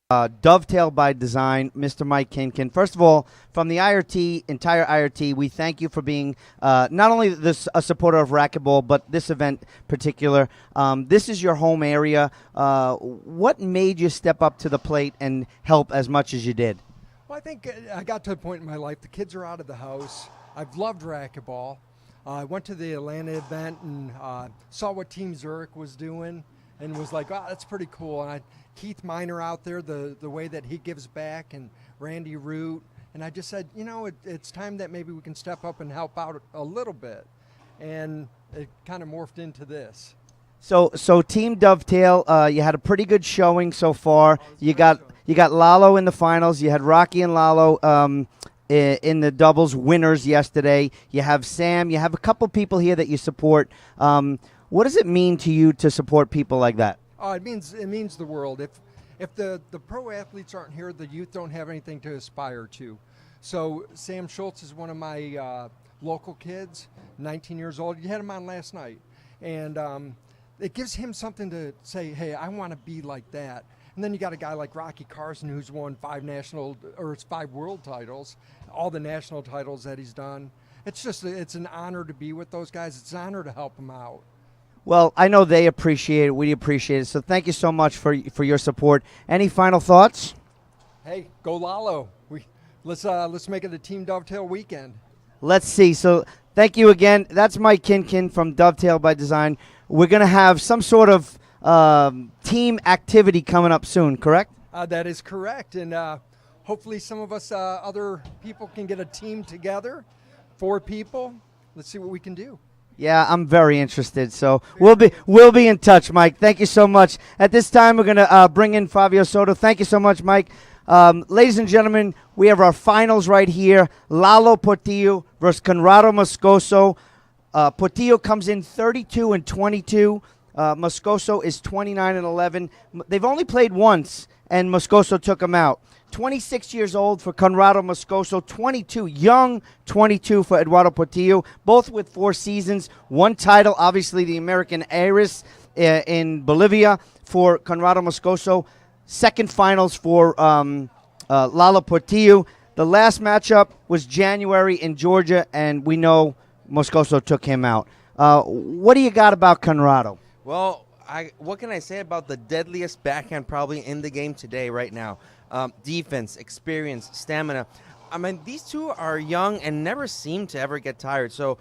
Dovetail by Design, Mr. Mike Kinkin. First of all, from the IRT, entire IRT, we thank you for being not only a supporter of racquetball, but this event particular. This is your home area. What made you step up to the plate and help as much as you did? Well, I think I got to a point in my life, the kids are out of the house. I've loved racquetball. I went to the Atlanta event and saw what Team Zurich was doing and was like, oh, that's pretty cool. And Keith Miner out there, the way that he gives back, and Randy Root. And I just said, it's time that maybe we can step up and help out a little bit. And it kind of morphed into this. So Team Dovetail, you had a pretty good showing so far. You got Lalo in the finals. You had Rocky and Lalo in the doubles winners yesterday. You have Sam. You have a couple people here that you support. What does it mean to you to support people like that? Oh, it means the world. If the pro athletes aren't here, the youth don't have anything to aspire to. So Sam Schultz is one of my local kids, 19 years old. You had him on last night, and it gives him something to say, hey, I want to be like that. And then you got a guy like Rocky Carson, who's won 5 world titles, all the national titles that he's done. It's an honor to be with those guys. It's an honor to help them out. Well, I know they appreciate it. We appreciate it. So thank you so much for your support. Any final thoughts? Hey, go Lalo. Let's make it a Team Dovetail weekend. Let's see. So thank you again. That's Mike Kinkin from Dovetail by Design. We're going to have some sort of team activity coming up soon, correct? That is correct. And hopefully some of us other people can get a team together, 4 people. Let's see what we can do. Yeah, I'm very interested. So we'll be in touch, Mike. Thank you so much. At this time, we're going to bring in Fabio Soto. Thank you so much, Mike. Ladies and gentlemen, we have our finals right here. Lalo Portillo versus Conrrado Moscoso. Portillo comes in 32-22. Moscoso is 29-11. They've only played once, and Moscoso took him out. 26 years old for Conrrado Moscoso, 22 for Eduardo Portillo, both with 4 seasons, 1 title, obviously the American Heiress in Bolivia for Conrrado Moscoso, 2nd finals for Lalo Portillo. The last matchup was January in Georgia, and we know Moscoso took him out. What do you got about Conrrado? Well, what can I say about the deadliest backhand probably in the game today right now? Defense, experience, stamina. I mean, these two are young and never seem to ever get tired. So,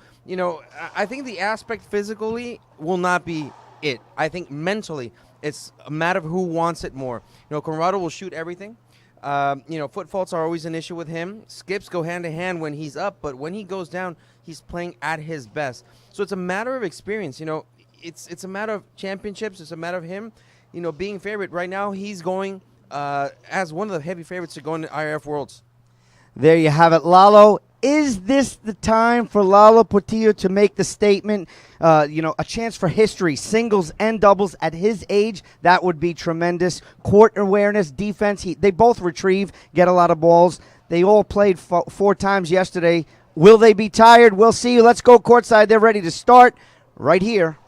I think the aspect physically will not be it. I think mentally, it's a matter of who wants it more. Conrrado will shoot everything. Foot faults are always an issue with him. Skips go hand in hand when he's up, but when he goes down, he's playing at his best. So it's a matter of experience. It's a matter of championships. It's a matter of him, being favorite. Right now, he's going as one of the heavy favorites to go into IRF Worlds. There you have it, Lalo. Is this the time for Lalo Portillo to make the statement? A chance for history, singles and doubles at his age. That would be tremendous. Court awareness, defense. They both retrieve, get a lot of balls. They all played 4 times yesterday. Will they be tired? We'll see. Let's go courtside. They're ready to start right here.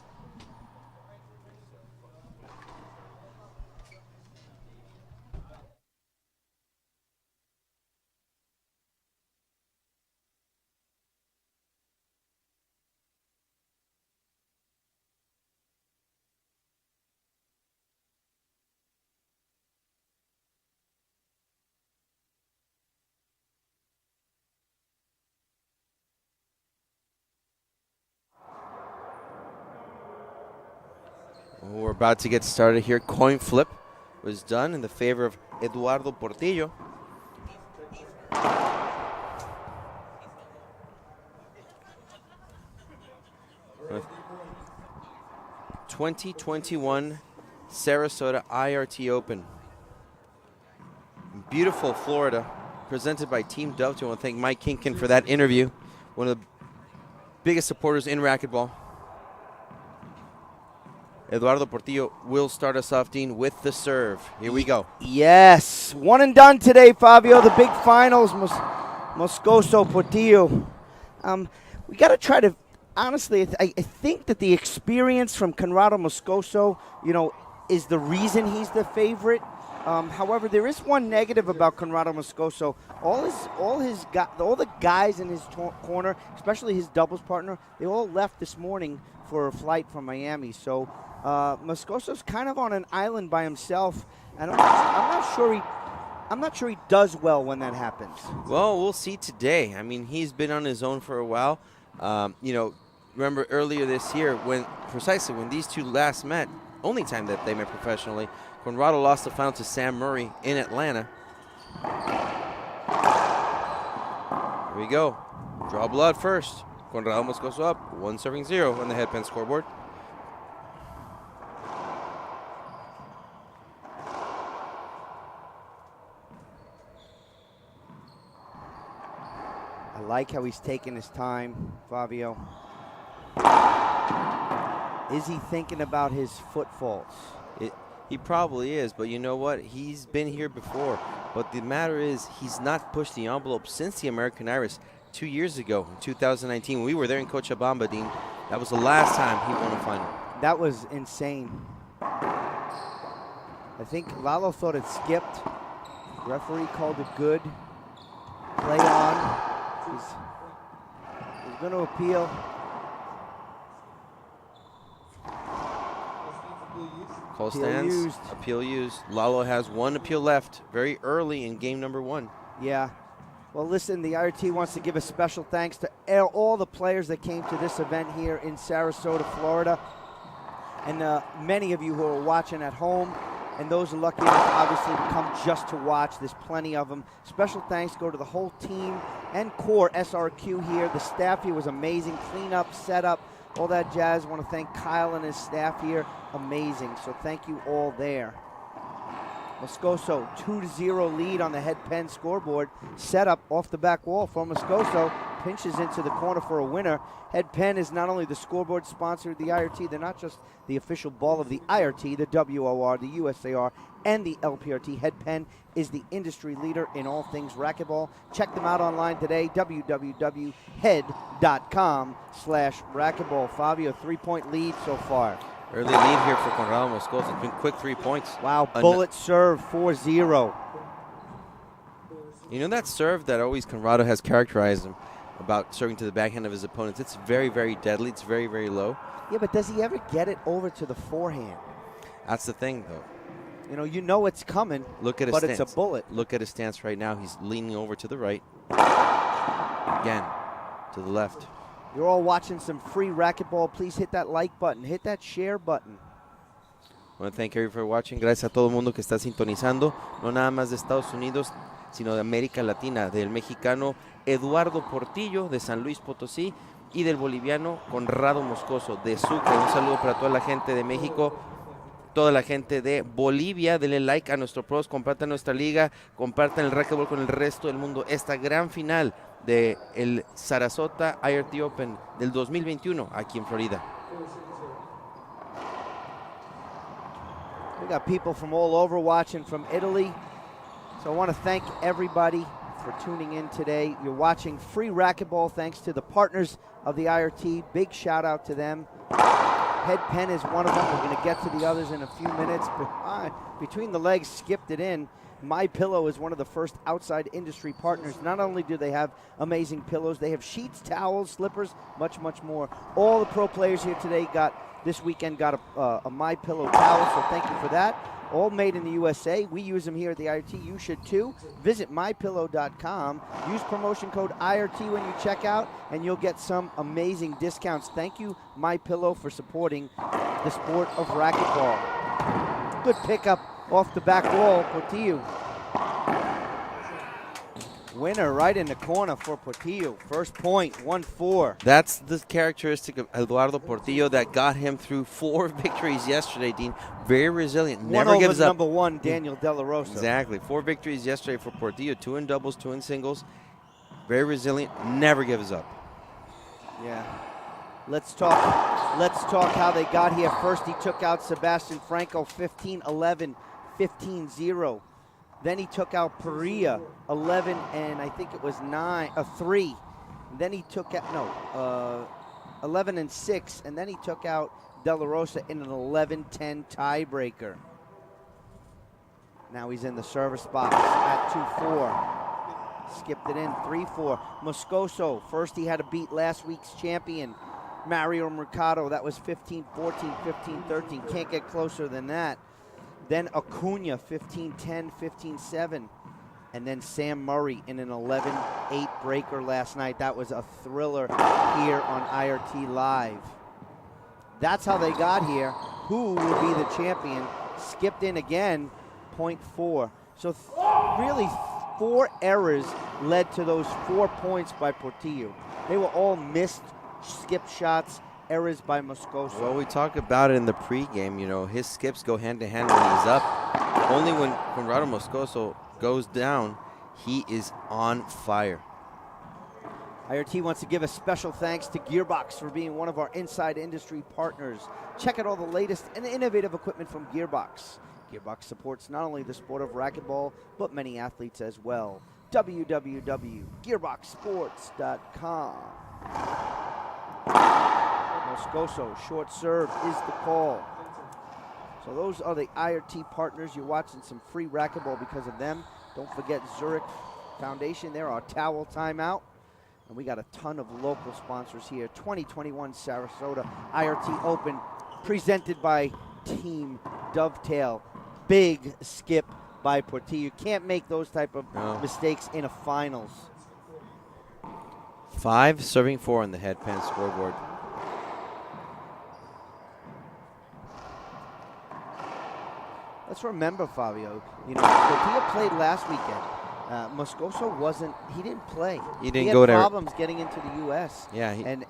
We're about to get started here. Coin flip was done in the favor of Eduardo Portillo. With 2021 Sarasota IRT Open. Beautiful Florida, presented by Team Dovetail. I want to thank Mike Kinkin for that interview. One of the biggest supporters in racquetball. Eduardo Portillo will start us off, Dean, with the serve. Here we go. Yes. One and done today, Fabio. The big finals, Moscoso, Portillo. We got to try to, honestly, I think that the experience from Conrrado Moscoso, is the reason he's the favorite. However, there is one negative about Conrrado Moscoso. All the guys in his corner, especially his doubles partner, they all left this morning for a flight from Miami. So Moscoso's kind of on an island by himself, and I'm not sure he does well when that happens. Well, we'll see today. I mean, he's been on his own for a while. Remember earlier this year when these two last met, only time that they met professionally, Conrrado lost the final to Sam Murray in Atlanta. Here we go. Draw blood first. Conrrado Moscoso up, 1-0 on the headpen scoreboard. I like how he's taking his time, Fabio. Is he thinking about his foot faults? He probably is, but you know what? He's been here before. But the matter is, he's not pushed the envelope since the American Iris 2 years ago, in 2019. When we were there in Cochabamba, Dean. That was the last time he won a final. That was insane. I think Lalo thought it skipped. Referee called it good. Play on. He's going to appeal. Call stands. Appeal used. Lalo has one appeal left very early in game number 1. Yeah. Well, listen, the IRT wants to give a special thanks to all the players that came to this event here in Sarasota, Florida. And many of you who are watching at home, and those are lucky enough, obviously, to come just to watch. There's plenty of them. Special thanks go to the whole team and core SRQ here. The staff here was amazing. Cleanup, setup, all that jazz. I want to thank Kyle and his staff here. Amazing. So thank you all there. Moscoso, 2-0 lead on the head pen scoreboard. Set up off the back wall for Moscoso. Pinches into the corner for a winner. Head pen is not only the scoreboard sponsor of the IRT, they're not just the official ball of the IRT, the WOR, the USAR, and the LPRT. Head pen is the industry leader in all things racquetball. Check them out online today, www.head.com/racquetball. Fabio, 3-point lead so far. Early lead here for Conrrado Moscoso. It's been quick 3 points. Wow, bullet serve, 4-0. You know that serve that always Conrrado has characterized him about serving to the backhand of his opponents? It's very, very deadly. It's very, very low. Yeah, but does he ever get it over to the forehand? That's the thing, though. You know it's coming, Look at his but stance. it's a bullet. Look at his stance right now. He's leaning over to the right. Again, to the left. You're all watching some free racquetball. Please hit that like button. Hit that share button. I want to thank everyone for watching. Gracias a todo el mundo que está sintonizando. No nada más de Estados Unidos, sino de América Latina. Del mexicano Eduardo Portillo, de San Luis Potosí. Y del boliviano Conrrado Moscoso, de Sucre. Un saludo para toda la gente de México. Toda la gente de Bolivia, denle like a nuestro post, compartan nuestra liga, compartan el racquetball con el resto del mundo. Esta gran final de el Sarasota IRT Open del 2021 aquí en Florida. We got people from all over watching from Italy. So I want to thank everybody for tuning in today. You're watching free racquetball thanks to the partners of the IRT. Big shout out to them. Head pen is one of them. We're going to get to the others in a few minutes. Between the legs, skipped it in. My Pillow is one of the first outside industry partners. Not only do they have amazing pillows, they have sheets, towels, slippers, much, much more. All the pro players here today this weekend got a My Pillow towel, so thank you for that. All made in the USA. We use them here at the IRT. You should too. Visit mypillow.com. Use promotion code IRT when you check out, and you'll get some amazing discounts. Thank you, MyPillow, for supporting the sport of racquetball. Good pickup off the back wall, Portillo. Winner right in the corner for Portillo. First point, 1-4. That's the characteristic of Eduardo Portillo that got him through 4 victories yesterday, Dean. Very resilient. Never gives up. Number 1, Daniel De La Rosa. Exactly. 4 victories yesterday for Portillo. 2 in doubles, 2 in singles. Very resilient. Never gives up. Yeah. Let's talk how they got here. First, he took out Sebastian Franco 15-11, 15-0. Then he took out Perea 11 and I think it was 3. Then he took out 11 and 6, and then he took out De La Rosa in an 11-10 tiebreaker. Now he's in the service box at 2-4. Skipped it in, 3-4. Moscoso, first he had to beat last week's champion, Mario Mercado. That was 15-14, 15-13. Can't get closer than that. Then Acuna, 15-10, 15-7. And then Sam Murray in an 11-8 breaker last night. That was a thriller here on IRT Live. That's how they got here. Who will be the champion? Skipped in again, 0.4. So really 4 errors led to those 4 points by Portillo. They were all missed skip shots, errors by Moscoso. Well, we talked about it in the pregame. You know, his skips go hand to hand when he's up. Only when Conrrado Moscoso goes down, he is on fire. IRT wants to give a special thanks to Gearbox for being one of our inside industry partners. Check out all the latest and innovative equipment from Gearbox. Gearbox supports not only the sport of racquetball, but many athletes as well. www.gearboxsports.com. Moscoso, short serve is the call. So those are the IRT partners. You're watching some free racquetball because of them. Don't forget Zurich Foundation. They're our towel timeout. And we got a ton of local sponsors here. 2021 Sarasota IRT Open presented by Team Dovetail. Big skip by Portillo. You can't make those type of mistakes in a finals. 5 serving 4 on the headpan scoreboard. Let's remember, Fabio, you know, Portillo played last weekend. Moscoso he didn't play. He didn't had go there. Problems getting into the U.S. Yeah. And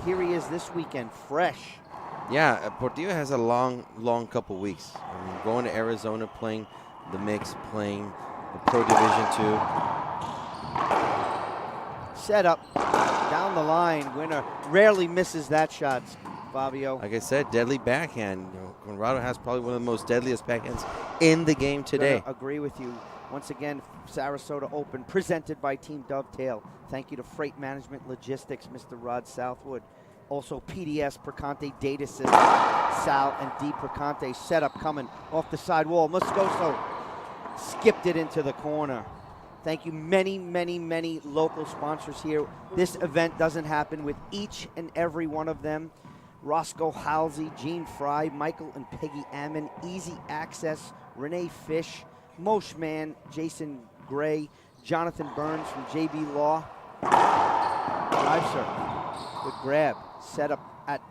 here he is this weekend, fresh. Yeah, Portillo has a long couple weeks. I mean, going to Arizona, playing the mix, playing the Pro Division 2. Set up, down the line, winner. Rarely misses that shot, Fabio. Like I said, deadly backhand. You know, Conrrado has probably one of the most deadliest backhands in the game today. I agree with you. Once again, Sarasota Open, presented by Team Dovetail. Thank you to Freight Management Logistics, Mr. Rod Southwood. Also, PDS Percante Data System, Sal and D Percante. Setup coming off the side wall. Moscoso skipped it into the corner. Thank you, many local sponsors here. This event doesn't happen with each and every one of them. Roscoe Halsey, Gene Fry, Michael and Peggy Ammon, Easy Access, Renee Fish, Moshman, Jason Gray, Jonathan Burns from JB Law. Drive serve. Good grab. Set up at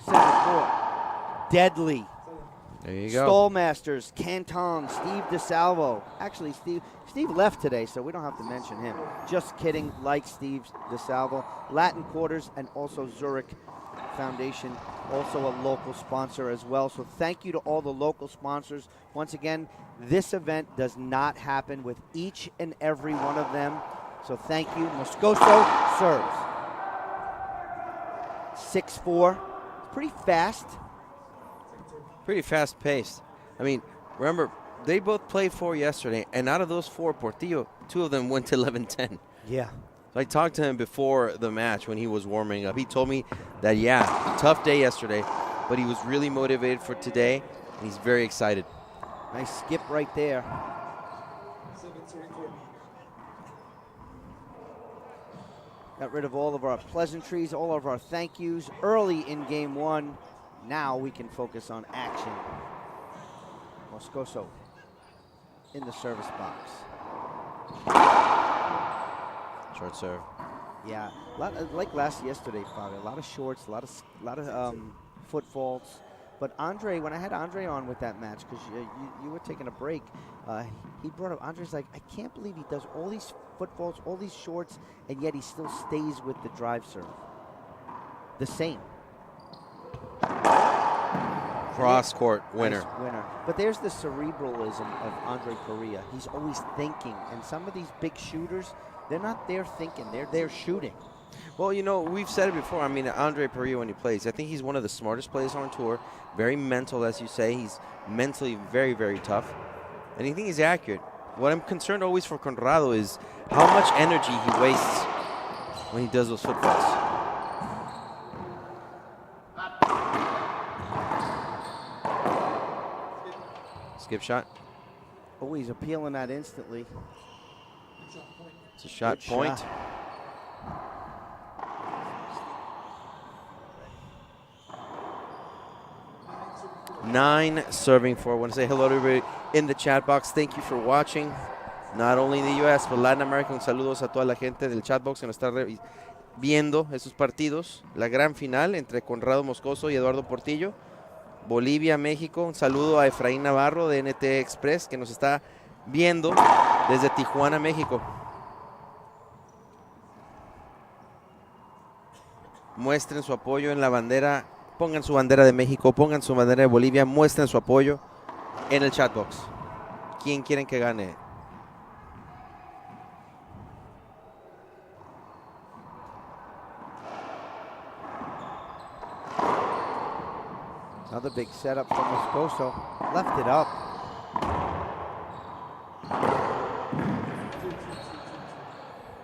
center court. Deadly. There you go. Stallmasters, Canton, Steve DeSalvo. Actually, Steve left today, so we don't have to mention him. Just kidding, like Steve DeSalvo. Latin Quarters and also Zurich Foundation, also a local sponsor as well. So thank you to all the local sponsors. Once again, this event does not happen with each and every one of them. So thank you. Moscoso serves. 6-4. Pretty fast. Pretty fast paced. I mean, remember, they both played 4 yesterday, and out of those 4, Portillo, 2 of them went to 11-10. Yeah. So I talked to him before the match when he was warming up. He told me that, yeah, tough day yesterday, but he was really motivated for today, and he's very excited. Nice skip right there. Got rid of all of our pleasantries, all of our thank yous early in game 1. Now we can focus on action. Moscoso in the service box. Short serve. Yeah, like yesterday, Father. A lot of shorts, a lot of foot faults. But Andre, when I had Andre on with that match, because you were taking a break, he brought up, Andre's like, I can't believe he does all these foot faults, all these shorts, and yet he still stays with the drive serve. The same. Cross-court winner. Nice winner. But there's the cerebralism of Andre Correa. He's always thinking. And some of these big shooters, they're not there thinking. They're there shooting. Well, you know, we've said it before. I mean, Andre Portillo, when he plays, I think he's one of the smartest players on tour. Very mental, as you say. He's mentally very, very tough. And I think he's accurate. What I'm concerned always for Conrrado is how much energy he wastes when he does those footballs. Skip shot. Oh, he's appealing that instantly. It's a shot Good point. shot. Nine serving for. I want to say hello to everybody in the chat box. Thank you for watching. Not only in the U.S., but Latin America. Un saludos a toda la gente del chat box que nos está viendo esos partidos. La gran final entre Conrrado Moscoso y Eduardo Portillo. Bolivia, México. Un saludo a Efraín Navarro de NT Express que nos está viendo desde Tijuana, México. Muestren su apoyo en la bandera. Pongan su bandera de México, pongan su bandera de Bolivia, muestren su apoyo en el chat box. ¿Quién quieren que gane? Another big setup from Moscoso. Left it up.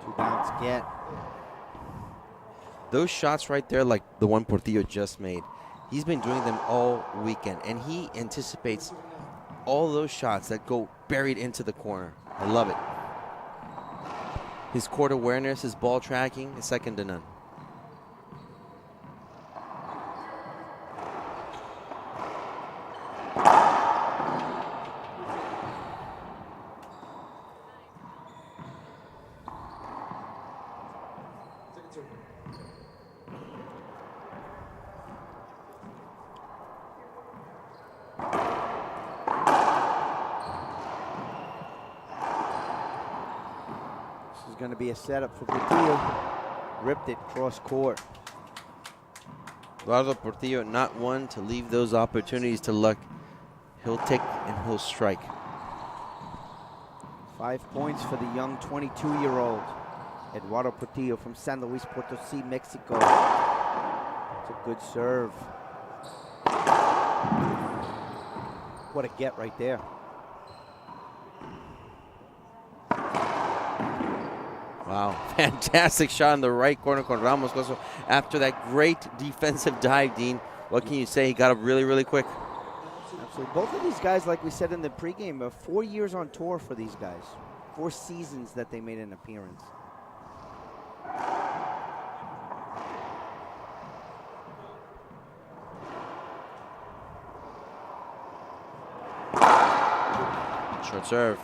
Two bounce get. Those shots right there, like the one Portillo just made, he's been doing them all weekend, and he anticipates all those shots that go buried into the corner. I love it. His court awareness, his ball tracking is second to none. Going to be a setup for Portillo. Ripped it cross court. Eduardo Portillo, not one to leave those opportunities to luck. He'll take and he'll strike. 5 points for the young 22-year-old Eduardo Portillo from San Luis Potosí, Mexico. It's a good serve. What a get right there. Wow, fantastic shot in the right corner, Conrrado Moscoso. After that great defensive dive, Dean, what can you say? He got up really, really quick. Absolutely. Both of these guys, like we said in the pregame, 4 years on tour for these guys. 4 seasons that they made an appearance. Short serve.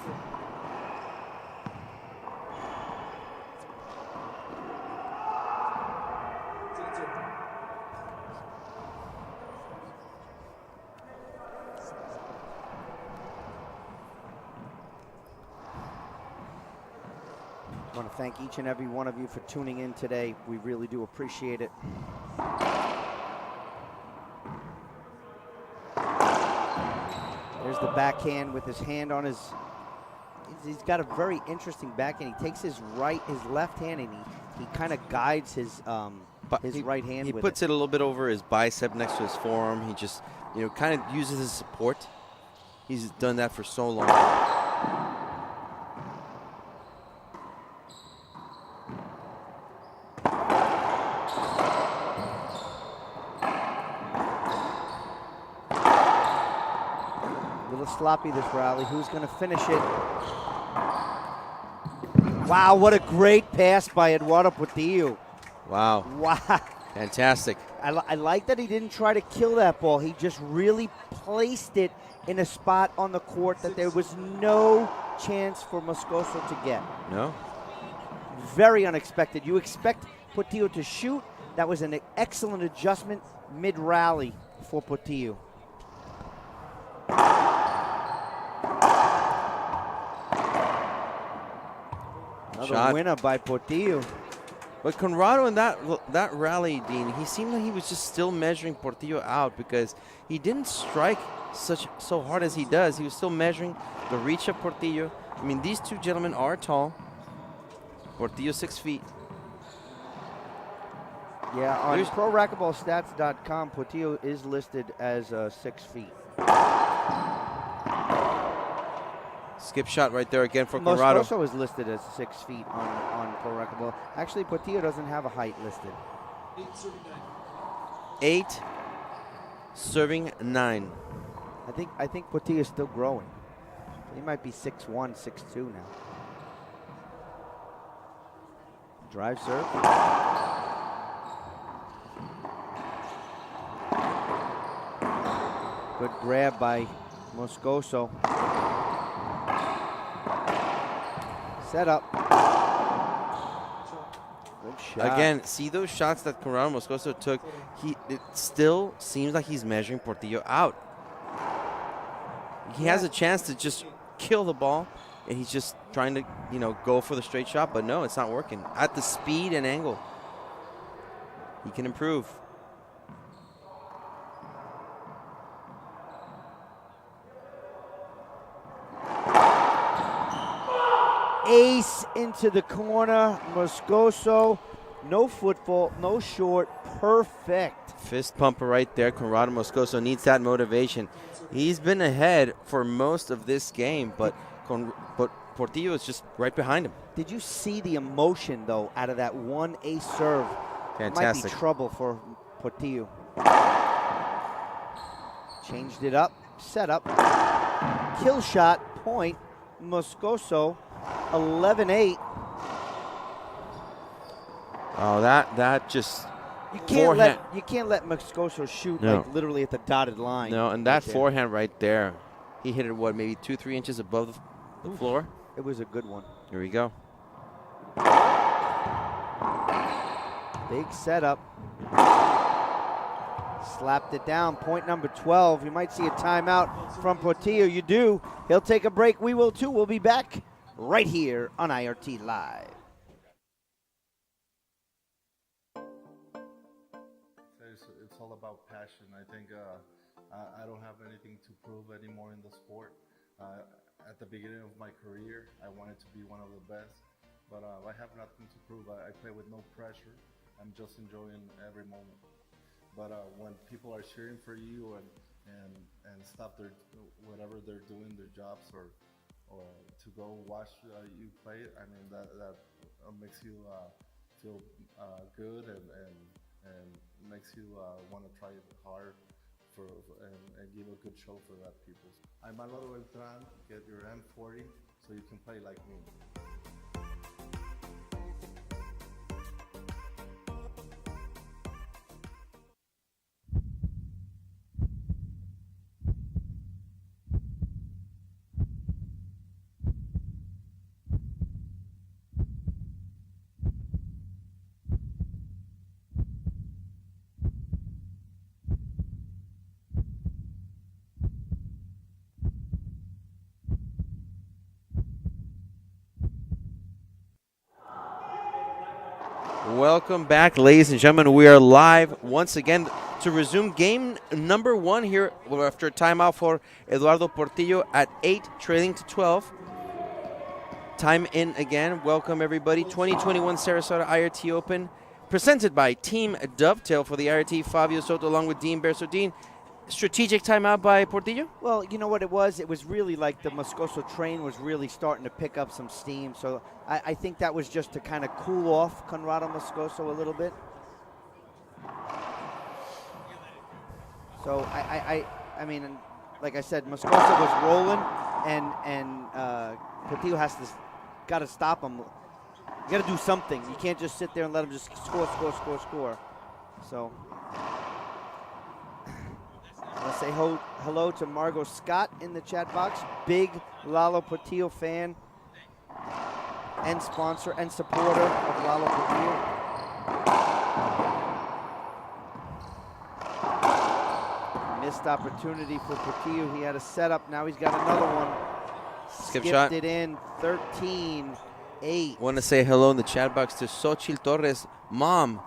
I want to thank each and every one of you for tuning in today. We really do appreciate it. There's the backhand with his hand on his... He's got a very interesting backhand. He takes his left hand, and he kind of guides his right hand He with puts it a little bit over his bicep next to his forearm. He just, kind of uses his support. He's done that for so long. Sloppy this rally. Who's going to finish it? Wow, what a great pass by Eduardo Portillo. Wow. Wow. Fantastic. I like that he didn't try to kill that ball. He just really placed it in a spot on the court that there was no chance for Moscoso to get. No. Very unexpected. You expect Portillo to shoot. That was an excellent adjustment mid-rally for Portillo. Another winner by Portillo. But Conrrado in that rally, Dean, he seemed like he was just still measuring Portillo out because he didn't strike so hard as he does. He was still measuring the reach of Portillo. I mean, these two gentlemen are tall. Portillo 6 feet. Yeah, on ProRacquetballStats.com, Portillo is listed as 6 feet. Skip shot right there again for Conrrado. Moscoso is listed as 6 feet on Pro Racquetball. Actually, Portillo doesn't have a height listed. 8 serving 9. I think Portillo is still growing. He might be 6'1", 6'2" now. Drive serve. Good grab by Moscoso. Set up. Good shot. Again, see those shots that Conrrado Moscoso took? It still seems like he's measuring Portillo out. He has a chance to just kill the ball, and he's just trying to, go for the straight shot, but no, it's not working. At the speed and angle, he can improve. Ace into the corner. Moscoso, no football, no short, perfect. Fist pumper right there. Conrrado Moscoso needs that motivation. He's been ahead for most of this game, but Portillo is just right behind him. Did you see the emotion, though, out of that one ace serve? Fantastic. Might be trouble for Portillo. Changed it up, set up. Kill shot, point. Moscoso, 11-8. Oh, that just You can't let Moscoso shoot like literally at the dotted line. No, and that forehand right there, he hit it maybe 2-3 inches above the floor. It was a good one. Here we go. Big setup. Slapped it down. Point number 12. You might see a timeout from Portillo. You do. He'll take a break. We will too. We'll be back right here on IRT Live. It's all about passion. I think I don't have anything to prove anymore in the sport. At the beginning of my career, I wanted to be one of the best, but I have nothing to prove. I play with no pressure. I'm just enjoying every moment. But when people are cheering for you and stop whatever they're doing, their jobs, or to go watch you play, I mean that makes you feel good and makes you want to try hard and give a good show for that people. I'm Álvaro Beltrán. Get your M40 so you can play like me. Welcome back, ladies and gentlemen. We are live once again to resume game number 1 here after a timeout for Eduardo Portillo at 8, trailing to 12. Time in again. Welcome, everybody. 2021 Sarasota IRT Open, presented by Team Dovetail for the IRT. Fabio Soto along with Dean Bear. So, Dean, strategic timeout by Portillo? Well, you know what it was? It was really like the Moscoso train was really starting to pick up some steam. So I think that was just to kind of cool off Conrrado Moscoso a little bit. So I mean, like I said, Moscoso was rolling, and Portillo got to stop him. You got to do something. You can't just sit there and let him just score. So I'll say hello to Margot Scott in the chat box. Big Lalo Portillo fan and sponsor and supporter of Lalo Portillo. Missed opportunity for Portillo. He had a setup. Now he's got another one. Skip Skipped shot. it in. 13-8. Want to say hello in the chat box to Xochitl Torres, mom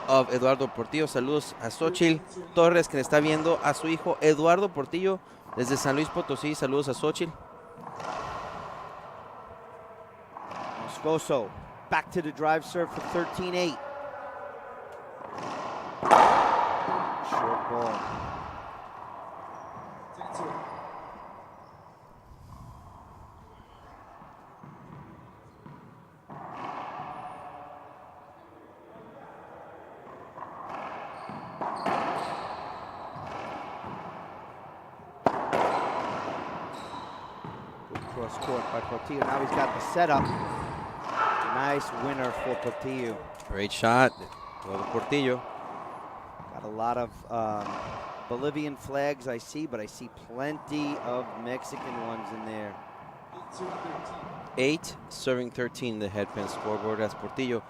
of Eduardo Portillo. Saludos a Xochitl Torres, que le está viendo a su hijo Eduardo Portillo desde San Luis Potosí. Saludos a Xochitl. Moscoso back to the drive serve for 13-8. Short ball. cross court by Portillo. Now he's got the setup. Nice winner for Portillo. Great shot. Well, Portillo. Got a lot of Bolivian flags I see, but I see plenty of Mexican ones in there. 8 serving 13, the headpin scoreboard. That's Portillo.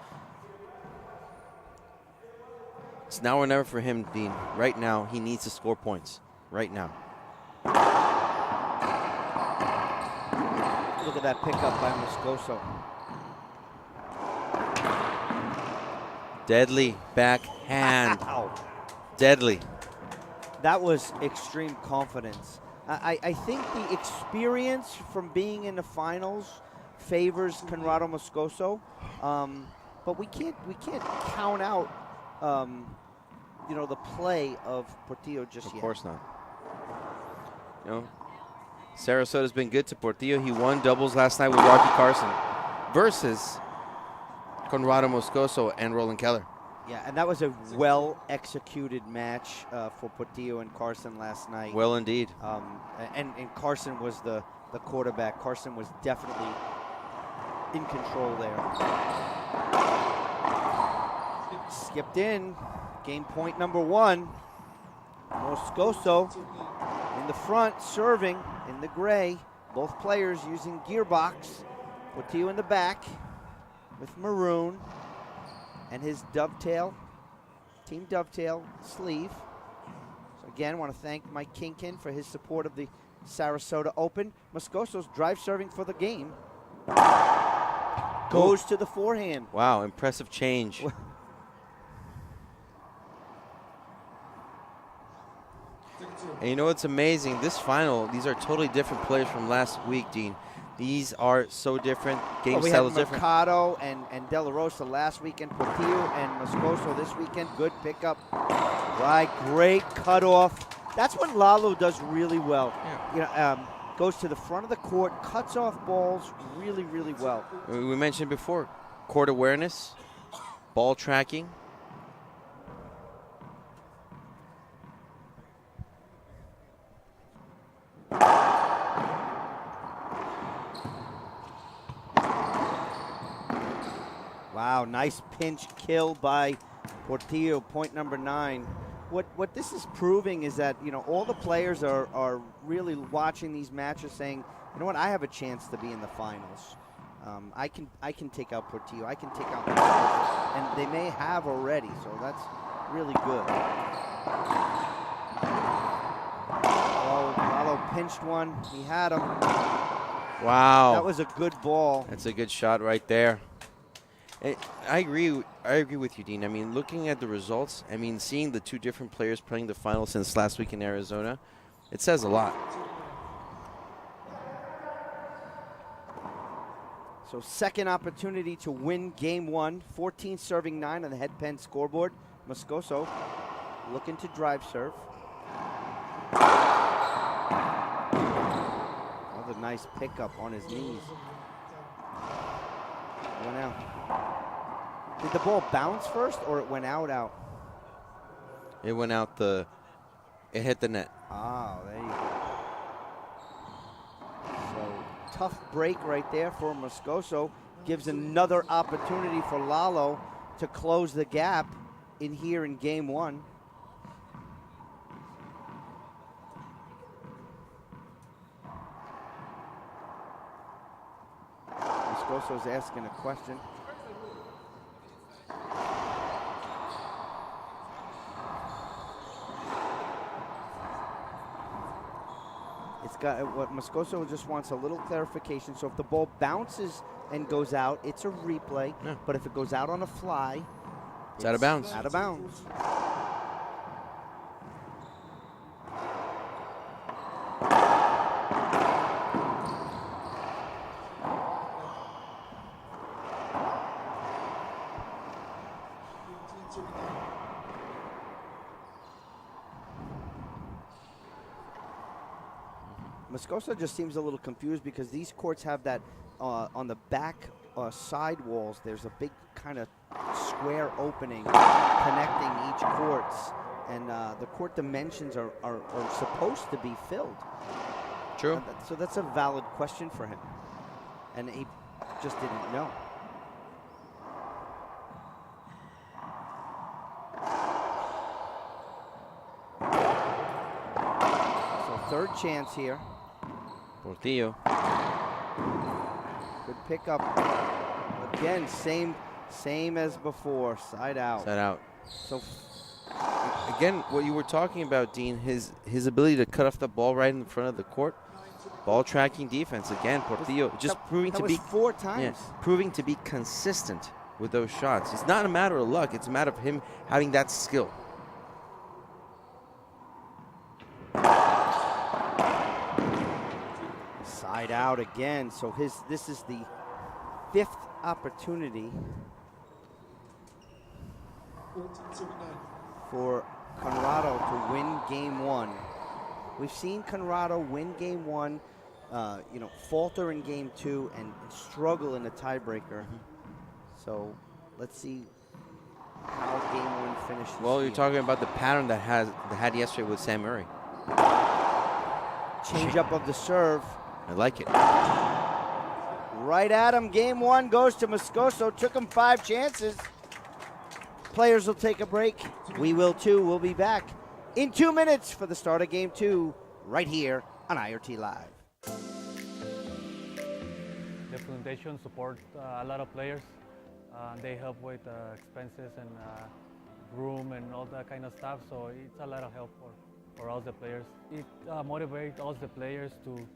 It's now or never for him, Dean. Right now, he needs to score points. Right now. Look at that pickup by Moscoso. Deadly backhand. Wow. Deadly. That was extreme confidence. I think the experience from being in the finals favors Conrrado Moscoso, but we can't count out the play of Portillo just yet. Of course not. Sarasota's been good to Portillo. He won doubles last night with Rocky Carson versus Conrrado Moscoso and Roland Keller. Yeah, and that was a well-executed match for Portillo and Carson last night. Well, indeed. And Carson was the quarterback. Carson was definitely in control there. Skipped in. Game point number 1. Moscoso in the front, serving in the gray. Both players using gearbox. Portillo in the back with maroon and his Dovetail, Team Dovetail sleeve. So again, I want to thank Mike Kinkin for his support of the Sarasota Open. Moscoso's drive serving for the game. Goes to the forehand. Wow, impressive change. And you know what's amazing? This final, these are totally different players from last week, Dean. These are so different. Game style is different. Mercado and De La Rosa last weekend. Portillo and Moscoso this weekend. Good pickup. Right, great cutoff. That's what Lalo does really well. Yeah. Goes to the front of the court, cuts off balls really, really well. We mentioned before, court awareness, ball tracking. Wow, nice pinch kill by Portillo, point number 9. What this is proving is that, all the players are really watching these matches saying, you know what, I have a chance to be in the finals. I can take out Portillo, I can take out Moscoso, and they may have already, so that's really good. Oh, Lalo pinched one, he had him. Wow. That was a good ball. That's a good shot right there. I agree with you, Dean. I mean, looking at the results, seeing the two different players playing the final since last week in Arizona, it says a lot. So second opportunity to win game 1. 14 serving 9 on the head pen scoreboard. Moscoso looking to drive serve. Another nice pickup on his knees. Went out. Did the ball bounce first or it went out? It went out it hit the net. Ah, there you go. So tough break right there for Moscoso. Gives another opportunity for Lalo to close the gap in here in game 1. Moscoso's asking a question. It's got what Moscoso just wants a little clarification. So if the ball bounces and goes out, it's a replay. Yeah. But if it goes out on a fly, it's out of bounds. Out of bounds. Moscoso just seems a little confused because these courts have that on the back side walls. There's a big kind of square opening connecting each courts, and the court dimensions are supposed to be filled. True. So that's a valid question for him. And he just didn't know. So third chance here. Portillo. Good pickup. Again, same as before, side out. Side out. So Again, what you were talking about, Dean, his ability to cut off the ball right in front of the court. Ball tracking defense. Again, Portillo just proving to be 4 times. Yeah, proving to be consistent with those shots. It's not a matter of luck. It's a matter of him having that skill. Side out again. So this is the 5th opportunity for Conrrado to win game 1. We've seen Conrrado win game 1, falter in game 2 and struggle in the tiebreaker. So let's see how game 1 finishes. Well, you're talking about the pattern that had yesterday with Sam Murray. Change up of the serve. I like it. Right at him. Game 1 goes to Moscoso. Took him 5 chances. Players will take a break. We will too. We'll be back in 2 minutes for the start of game 2 right here on IRT Live. The foundation supports a lot of players. They help with expenses and room and all that kind of stuff. So it's a lot of help for us, the players. It motivates us, the players, to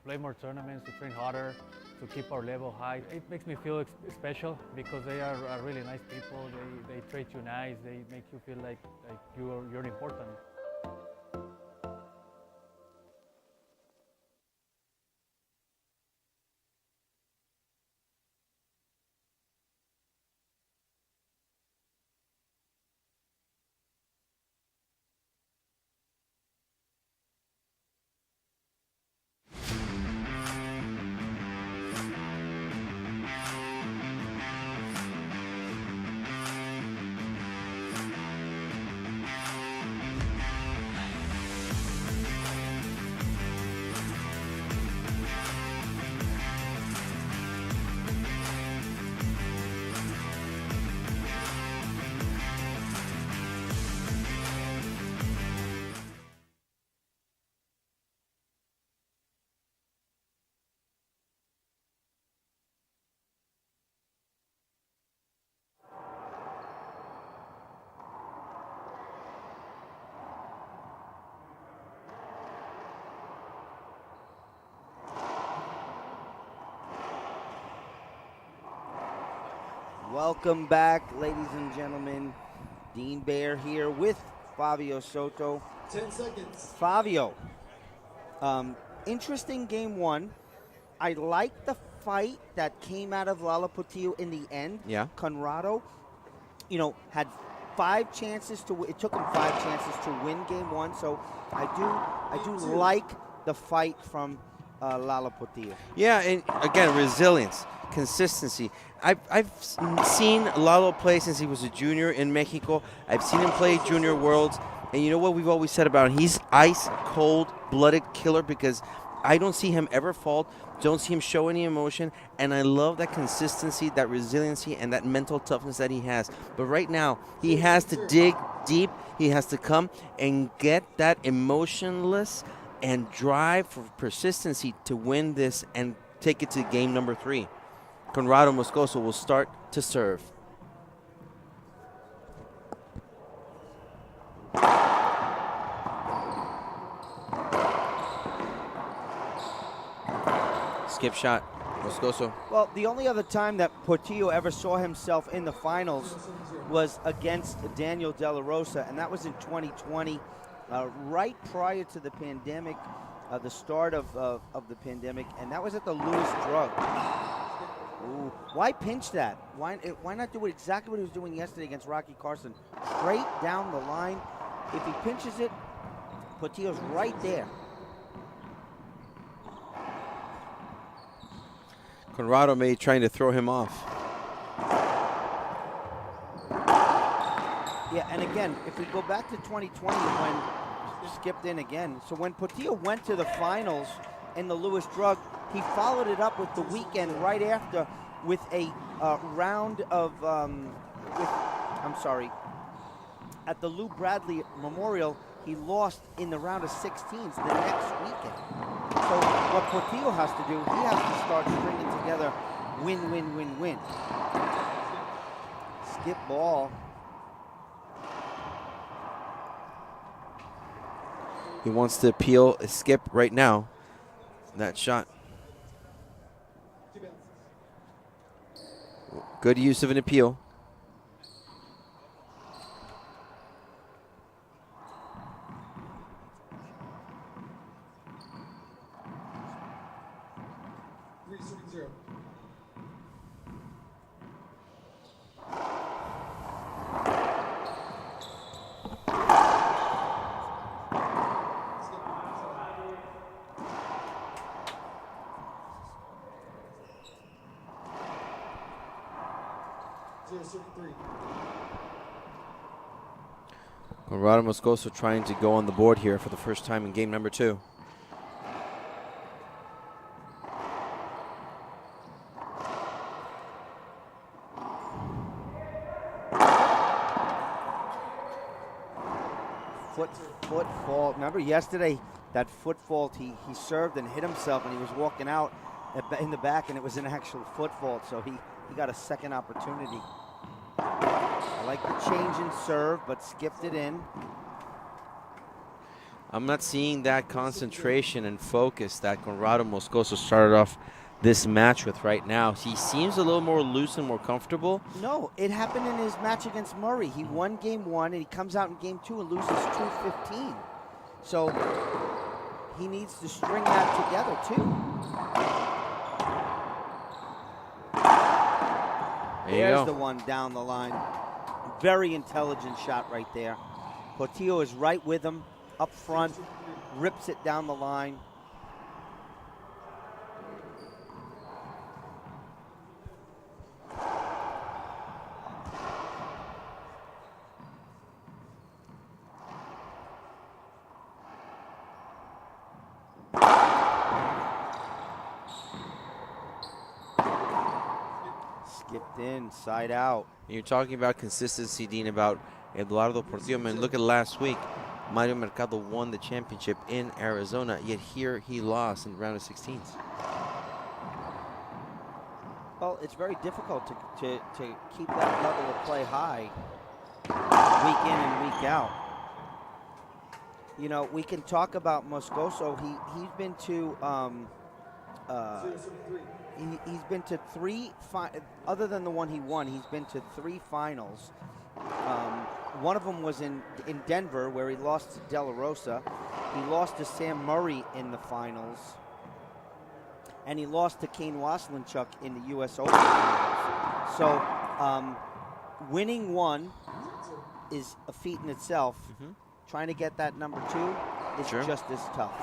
play more tournaments, to train harder, to keep our level high. It makes me feel special because they are really nice people. They treat you nice. They make you feel like you're important. Welcome back, ladies and gentlemen. Dean Baer here with Fabio Soto. 10 seconds. Fabio, interesting game 1. I like the fight that came out of Lala Portillo in the end. Yeah. Conrrado, had 5 chances to. It took him 5 chances to win game 1. So I do like the fight from Lala Portillo. Yeah, and again, resilience, consistency. I've seen Lalo play since he was a junior in Mexico. I've seen him play Junior Worlds. And you know what we've always said about him? He's ice, cold-blooded killer because I don't see him ever fault, don't see him show any emotion, and I love that consistency, that resiliency, and that mental toughness that he has. But right now, he has to dig deep. He has to come and get that emotionless and drive for persistency to win this and take it to game number 3. Conrrado Moscoso will start to serve. Skip shot, Moscoso. Well, the only other time that Portillo ever saw himself in the finals was against Daniel De La Rosa, and that was in 2020, right prior to the pandemic, the start of the pandemic, and that was at the Lewis Drug. Ooh. Why pinch that? Why not do exactly what he was doing yesterday against Rocky Carson? Straight down the line. If he pinches it, Portillo's right there. Conrrado may be trying to throw him off. Yeah, and again, if we go back to 2020 when skipped in again. So when Portillo went to the finals in the Lewis Drug, he followed it up with the weekend right after with a round of, at the Lou Bradley Memorial, he lost in the round of 16s the next weekend. So what Portillo has to do, he has to start stringing together win, win, win, win. Skip ball. He wants to appeal a skip right now. That shot. Good use of an appeal. Conrrado Moscoso trying to go on the board here for the first time in game number 2. Foot fault. Remember yesterday, that foot fault, he served and hit himself, and he was walking out in the back, and it was an actual foot fault, so he got a second opportunity. I like the change in serve, but skipped it in. I'm not seeing that concentration and focus that Conrrado Moscoso started off this match with right now. He seems a little more loose and more comfortable. No, it happened in his match against Murray. He won game 1, and he comes out in game 2 and loses 2-15. So he needs to string that together, too. There's the one down the line. Very intelligent shot right there. Portillo is right with him, up front, rips it down the line. Skipped in, side out. You're talking about consistency, Dean, about Eduardo Portillo. Man, look at last week. Mario Mercado won the championship in Arizona, yet here he lost in the round of 16s. Well, it's very difficult to keep that level of play high week in and week out. You know, we can talk about Moscoso. He's been to he's been to 3 other than the one he won. He's been to 3 finals. One of them was in Denver, where he lost to De La Rosa. He lost to Sam Murray in the finals, and he lost to Kane Waslinchuk in the U.S. Open finals. So, winning one is a feat in itself. Trying to get that number 2 is just as tough.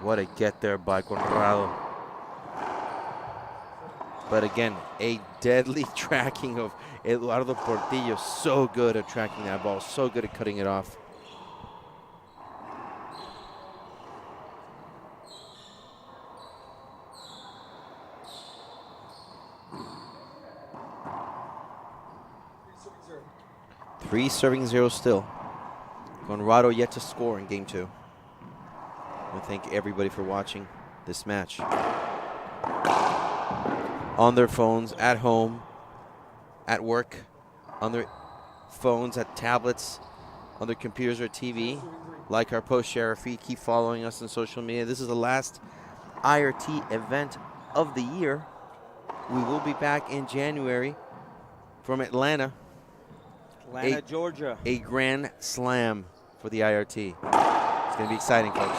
What a get there by Conrrado. But again, a deadly tracking of Eduardo Portillo. So good at tracking that ball, so good at cutting it off. Three serving 0 still. Conrrado yet to score in game 2. I thank everybody for watching this match. On their phones, at home, at work, on their phones, at tablets, on their computers or TV. Like our post, share our feed, keep following us on social media. This is the last IRT event of the year. We will be back in January from Atlanta. Georgia. A grand slam for the IRT. It's going to be exciting, folks.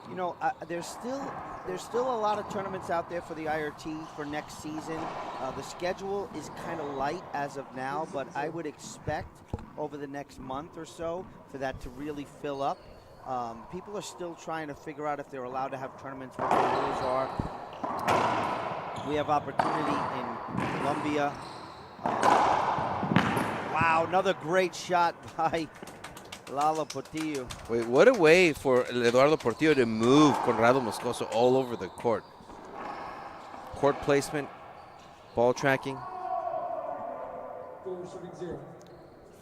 You know, there's still a lot of tournaments out there for the IRT for next season. The schedule is kind of light as of now, but I would expect over the next month or so for that to really fill up. People are still trying to figure out if they're allowed to have tournaments, what the rules are. We have opportunity in Colombia. Wow, another great shot by Lalo Portillo. Wait, what a way for Eduardo Portillo to move Conrrado Moscoso all over the court. Court placement, ball tracking.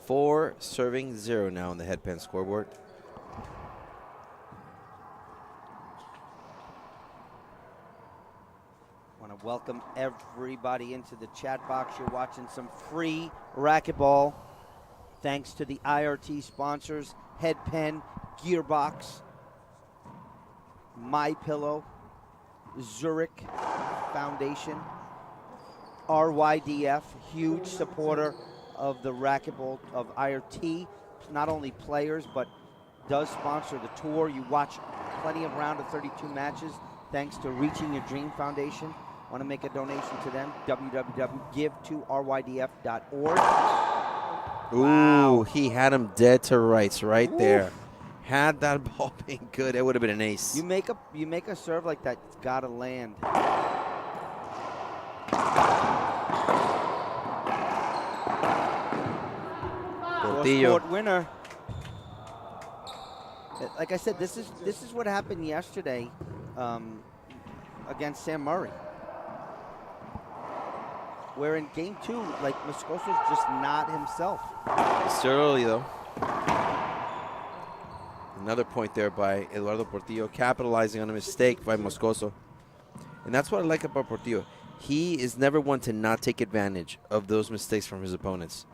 4 serving 0 now on the headpan scoreboard. Want to welcome everybody into the chat box. You're watching some free racquetball. Thanks to the IRT sponsors, Headpen, Gearbox, My Pillow, Zurich Foundation, RYDF, huge supporter of the racquetball of IRT, not only players, but does sponsor the tour. You watch plenty of round of 32 matches thanks to Reaching Your Dream Foundation. Want to make a donation to them? www.givetorydf.org. Ooh, wow. He had him dead to rights right there. Had that ball been good, it would have been an ace. You make a serve like that, it's got to land. Portillo. Court winner. Like I said, this is what happened yesterday against Sam Murray. Where in game 2, like, Moscoso's just not himself. Still early, though. Another point there by Eduardo Portillo, capitalizing on a mistake by Moscoso. And that's what I like about Portillo. He is never one to not take advantage of those mistakes from his opponents.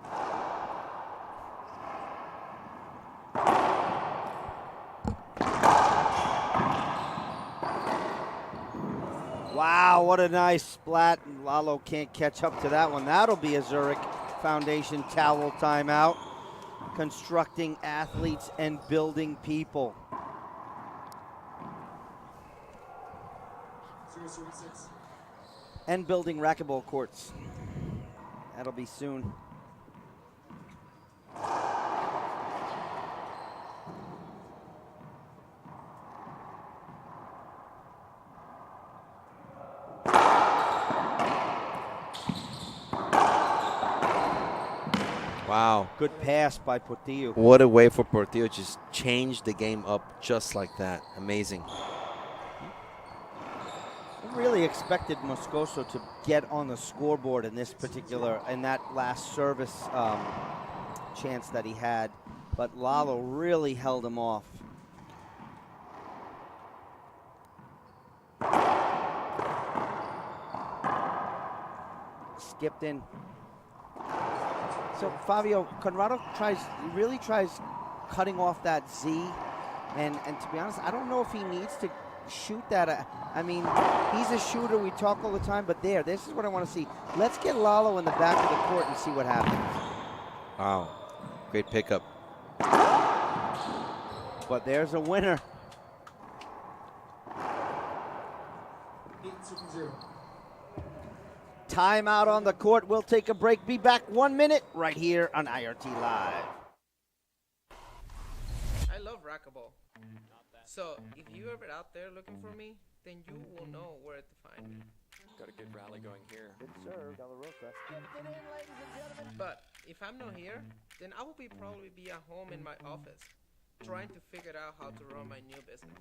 Wow, what a nice splat. And Lalo can't catch up to that one. That'll be a Zurich Foundation towel timeout. Constructing athletes and building people. 036. And building racquetball courts. That'll be soon. Wow. Good pass by Portillo. What a way for Portillo to just change the game up just like that. Amazing. I really expected Moscoso to get on the scoreboard in this particular, in that last service chance that he had, but Lalo really held him off. Skipped in. So Fabio, Conrrado really tries cutting off that Z, and to be honest, I don't know if he needs to shoot that. I mean, he's a shooter, we talk all the time, but this is what I want to see. Let's get Lalo in the back of the court and see what happens. Wow, great pickup. But there's a winner. 8-0. Timeout on the court. We'll take a break. Be back 1 minute right here on IRT Live. I love racquetball. So if you're ever out there looking for me, then you will know where to find me. Got a good rally going here. Good serve, Delarosa. But if I'm not here, then I will probably be at home in my office, trying to figure out how to run my new business.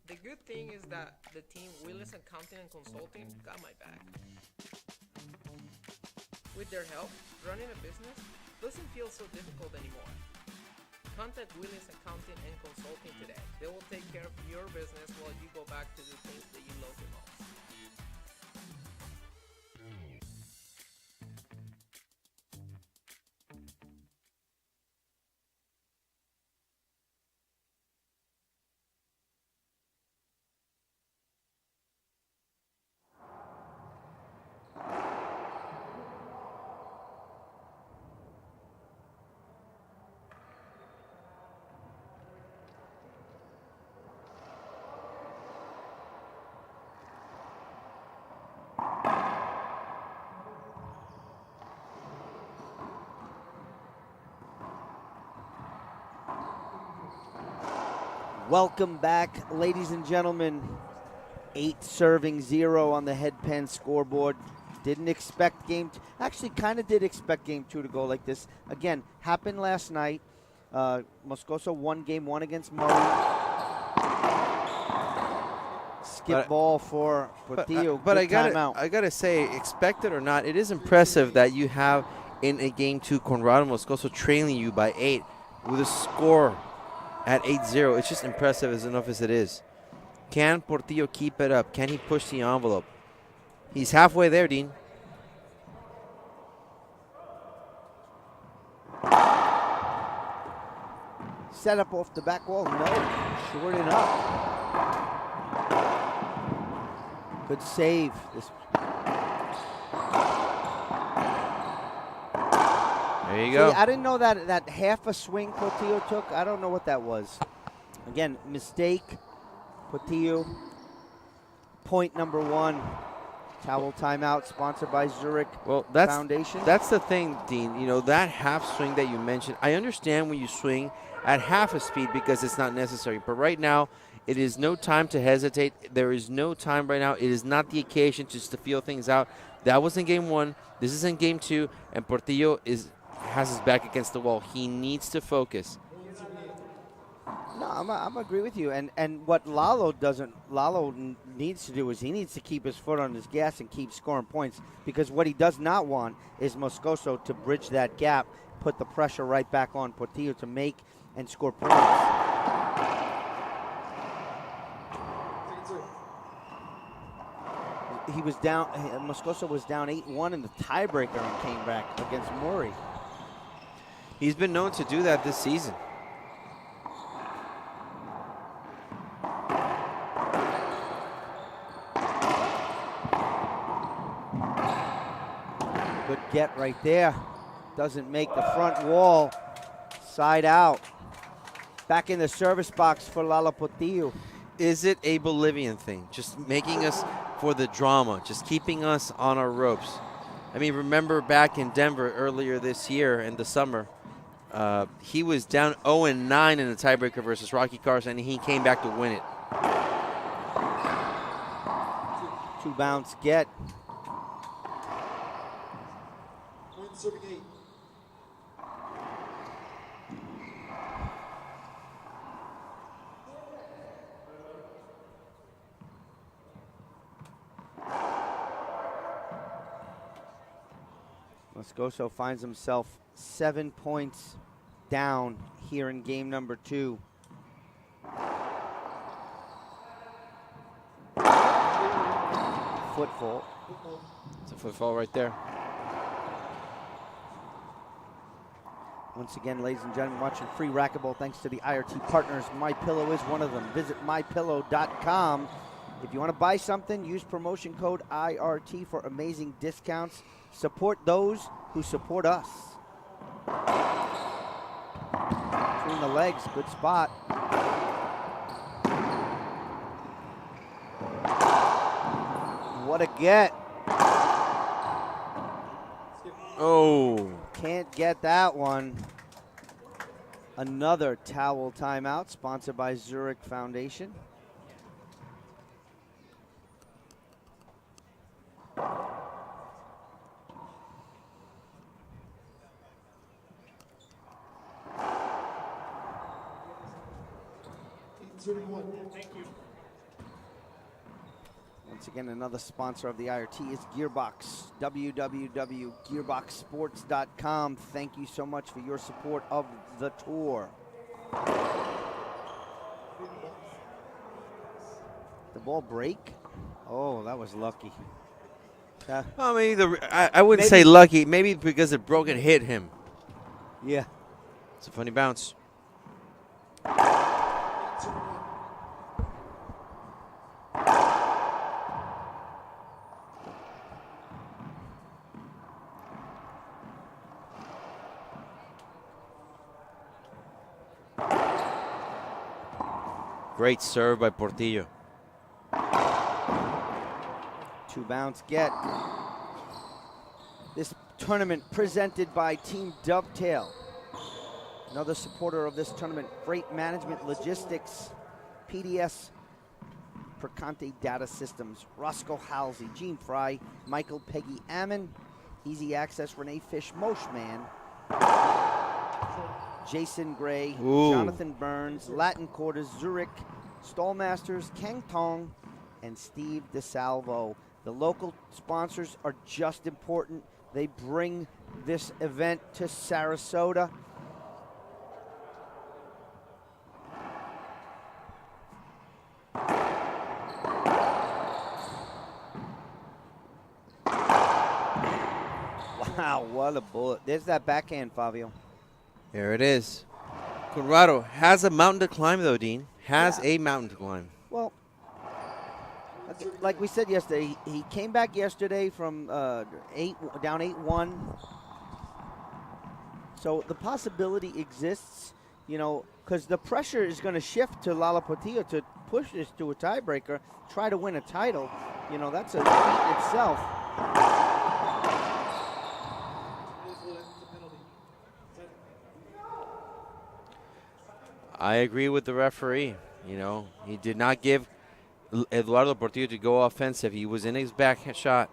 The good thing is that the team Willis Accounting and Consulting got my back. With their help, running a business doesn't feel so difficult anymore. Contact Willis Accounting and Consulting today. They will take care of your business while you go back to the things that you love the most. Welcome back, ladies and gentlemen. 8 serving 0 on the headpan scoreboard. Didn't expect actually kind of did expect game 2 to go like this. Again, happened last night. Moscoso won game 1 against Murray. Skip ball for Portillo. But I timeout. gotta say, expect it or not, it is impressive that you have in a game 2 Conrrado Moscoso trailing you by 8 with a score at 8-0. It's just impressive as enough as it is. Can Portillo keep it up? Can he push the envelope? He's halfway there, Dean. Set up off the back wall. No. Short enough. Good save. There you go. I didn't know that half a swing Portillo took. I don't know what that was. Again, mistake. Portillo. Point number 1. Towel timeout sponsored by Zurich Foundation. That's the thing, Dean. You know, that half swing that you mentioned, I understand when you swing at half a speed because it's not necessary. But right now, it is no time to hesitate. There is no time right now. It is not the occasion just to feel things out. That was in game 1. This is in game 2. And Portillo has his back against the wall. He needs to focus. No, I'm agree with you. And what Lalo needs to do is he needs to keep his foot on his gas and keep scoring points, because what he does not want is Moscoso to bridge that gap, put the pressure right back on Portillo to make and score points. He was down. Moscoso was down 8-1 in the tiebreaker and came back against Murray. He's been known to do that this season. Good get right there. Doesn't make the front wall. Side out. Back in the service box for Lalo Portillo. Is it a Bolivian thing? Just making us for the drama, just keeping us on our ropes. I mean, remember back in Denver earlier this year in the summer, he was down 0-9 in the tiebreaker versus Rocky Carson, and he came back to win it. 2 bounce get. Moscoso finds himself 7 points down here in game number 2. Footfall. It's a footfall right there. Once again, ladies and gentlemen, watching free racquetball thanks to the IRT partners. MyPillow is one of them. Visit mypillow.com. If you want to buy something, use promotion code IRT for amazing discounts. Support those who support us. Between the legs, good spot. What a get. Oh. Can't get that one. Another towel timeout sponsored by Zurich Foundation. Thank you. Once again, another sponsor of the IRT is Gearbox. www.gearboxsports.com. Thank you so much for your support of the tour. The ball break? Oh, that was lucky. I mean, I wouldn't say lucky. Maybe because it broke and hit him. Yeah. It's a funny bounce. Great serve by Portillo. 2 bounce get. This tournament presented by Team Dovetail. Another supporter of this tournament, Freight Management Logistics. PDS Percante Data Systems, Roscoe Halsey, Gene Fry, Michael Peggy Ammon, Easy Access, Renee Fish, Moshman, Jason Gray, Ooh. Jonathan Burns, Latin Quarters, Zurich, Stallmasters, Kang Tong, and Steve DeSalvo. The local sponsors are just important. They bring this event to Sarasota. Wow, what a bullet. There's that backhand, Fabio. There it is. Conrrado has a mountain to climb, though, Dean. Has a mountain to climb. Well, like we said yesterday, he came back yesterday from down 8-1. So the possibility exists, you know, because the pressure is going to shift to Lala Portillo to push this to a tiebreaker, try to win a title. You know, that's a feat in itself. I agree with the referee. You know, he did not give Eduardo Portillo to go offensive. He was in his back shot.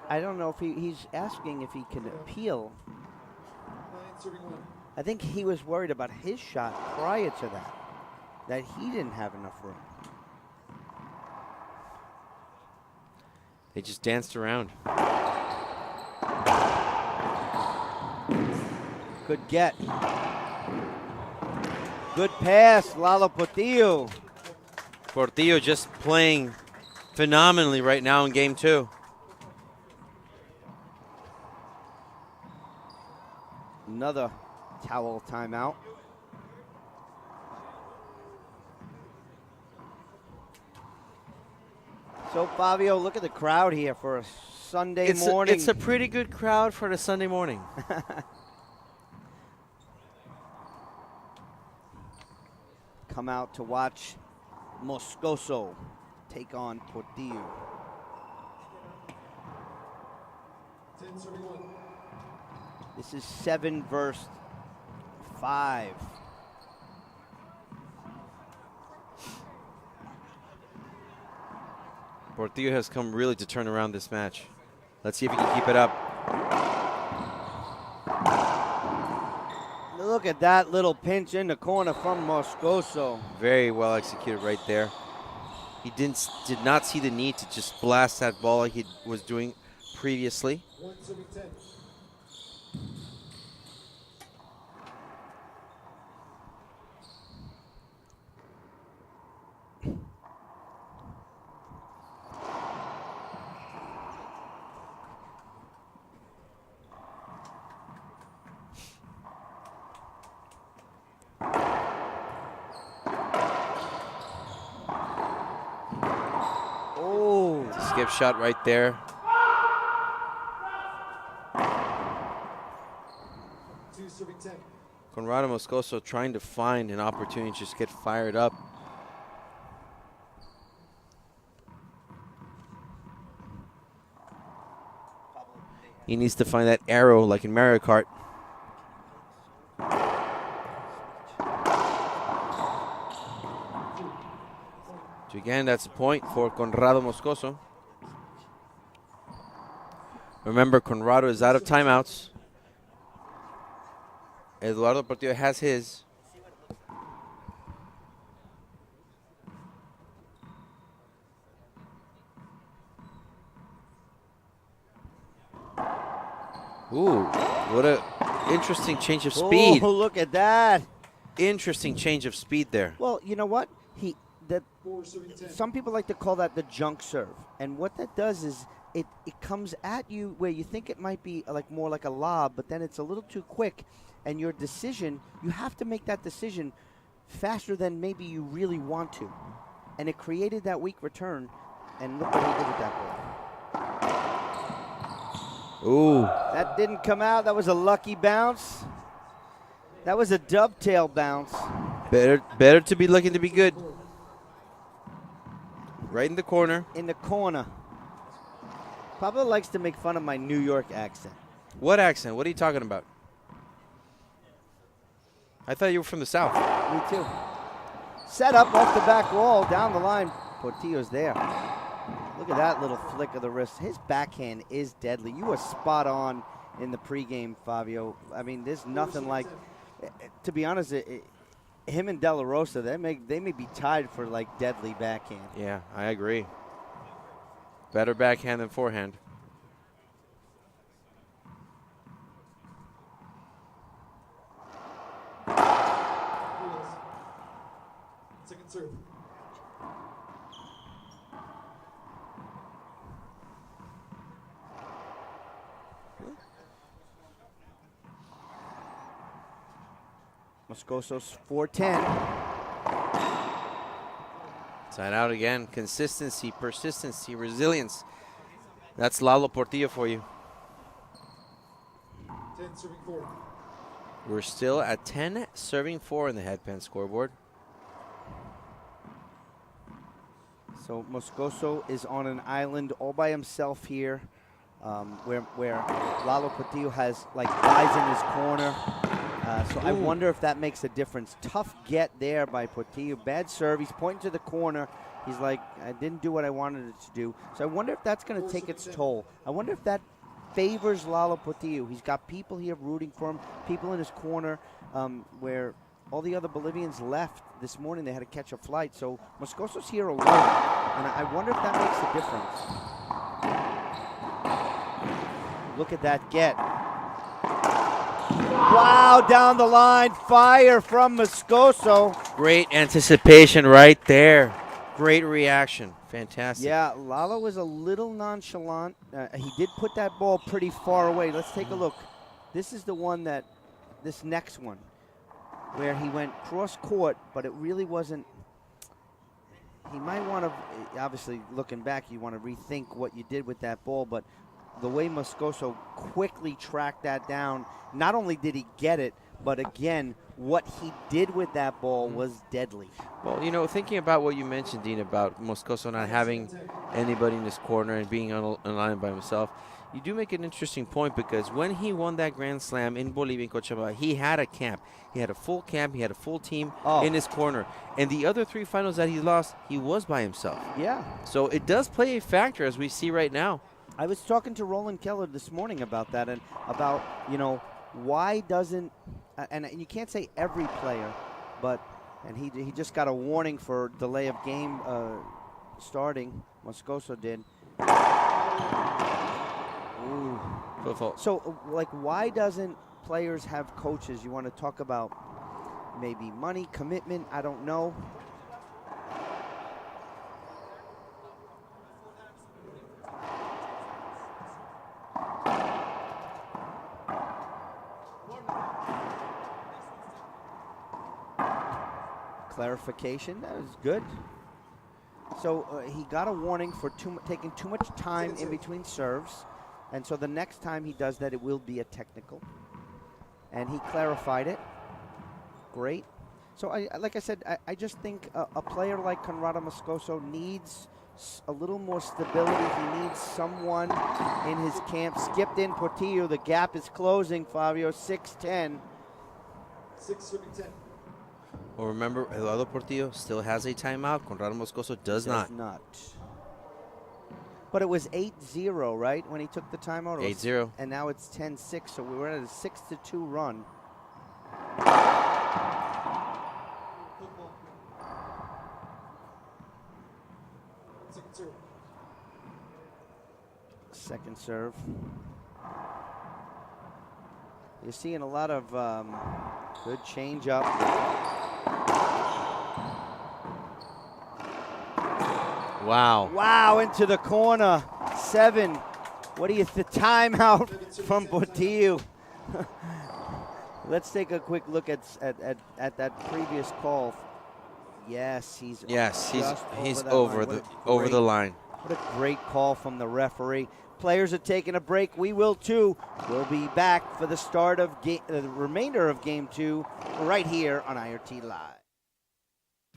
I don't know if he's asking if he can appeal. I think he was worried about his shot prior to that he didn't have enough room. They just danced around. Good get. Good pass, Lalo Portillo. Portillo just playing phenomenally right now in game 2. Another towel timeout. So, Fabio, look at the crowd here for a Sunday morning. It's a pretty good crowd for the Sunday morning. Come out to watch Moscoso take on Portillo. This is 7 versus 5. Portillo has come really to turn around this match. Let's see if he can keep it up. Look at that little pinch in the corner from Moscoso. Very well executed right there. He did not see the need to just blast that ball like he was doing previously. Skip shot right there. Conrrado Moscoso trying to find an opportunity to just get fired up. He needs to find that arrow like in Mario Kart. So again, that's a point for Conrrado Moscoso. Remember, Conrrado is out of timeouts. Eduardo Portillo has his. Ooh, what a interesting change of speed. Oh, look at that. Interesting change of speed there. Well, you know what? Some people like to call that the junk serve. And what that does is it comes at you where you think it might be like more like a lob, but then it's a little too quick. And your decision, you have to make that decision faster than maybe you really want to. And it created that weak return. And look what he did with that ball. Ooh. That didn't come out. That was a lucky bounce. That was a dovetail bounce. Better to be looking to be good. Right in the corner. In the corner. Pablo likes to make fun of my New York accent. What accent? What are you talking about? I thought you were from the South. Me too. Set up off the back wall, down the line. Portillo's there. Look at that little flick of the wrist. His backhand is deadly. You were spot on in the pregame, Fabio. I mean, there's nothing like, to be honest, him and De La Rosa, they may be tied for like deadly backhand. Yeah, I agree. Better backhand than forehand. Second serve. Moscoso's 4-10. Side out again. Consistency, persistency, resilience. That's Lalo Portillo for you. 10 serving 4. We're still at 10 serving 4 in the headpan scoreboard. So Moscoso is on an island all by himself here, where Lalo Portillo has like guys in his corner. So I wonder if that makes a difference. Tough get there by Portillo. Bad serve. He's pointing to the corner. He's like, I didn't do what I wanted it to do. So I wonder if that's going to take its toll. I wonder if that favors Lalo Portillo. He's got people here rooting for him, people in his corner, where all the other Bolivians left this morning. They had to catch a flight. So Moscoso's here alone. And I wonder if that makes a difference. Look at that get. Wow, down the line, fire from Moscoso. Great anticipation right there. Great reaction. Fantastic. Yeah, Lalo was a little nonchalant. He did put that ball pretty far away. Let's take a look. This is the one this next one, where he went cross court, but it really wasn't. He might want to, obviously looking back, you want to rethink what you did with that ball, but the way Moscoso quickly tracked that down, not only did he get it, but again, what he did with that ball was deadly. Well, you know, thinking about what you mentioned, Dean, about Moscoso not having anybody in his corner and being on a line by himself, you do make an interesting point, because when he won that Grand Slam in Bolivia, in Cochabamba, he had a camp. He had a full camp. He had a full team in his corner. And the other 3 finals that he lost, he was by himself. Yeah. So it does play a factor, as we see right now. I was talking to Roland Keller this morning about that, and about, you know, why doesn't, and you can't say every player, but, and he just got a warning for delay of game starting. Moscoso did. Ooh. So, like, why doesn't players have coaches? You want to talk about maybe money, commitment, I don't know. Clarification, that was good. So he got a warning for taking too much time in between serves, and so the next time he does that, it will be a technical. And he clarified it. Great. So like I said, I just think a player like Conrrado Moscoso needs a little more stability. He needs someone in his camp. Skipped in Portillo. The gap is closing, Fabio, 6-10. 6 serving 10. Well, remember, Eduardo Portillo still has a timeout. Conrrado Moscoso does not. But it was 8-0, right, when he took the timeout? 8-0. And now it's 10-6, so we were at a 6-2 run. Second serve. Second serve. You're seeing a lot of good change up. Wow. Wow, into the corner. 7. What do you think? Timeout from Portillo. Let's take a quick look at that previous call. Yes, he's over the line. What a great call from the referee. Players are taking a break. We will too. We'll be back for the start of the remainder of Game 2 right here on IRT Live.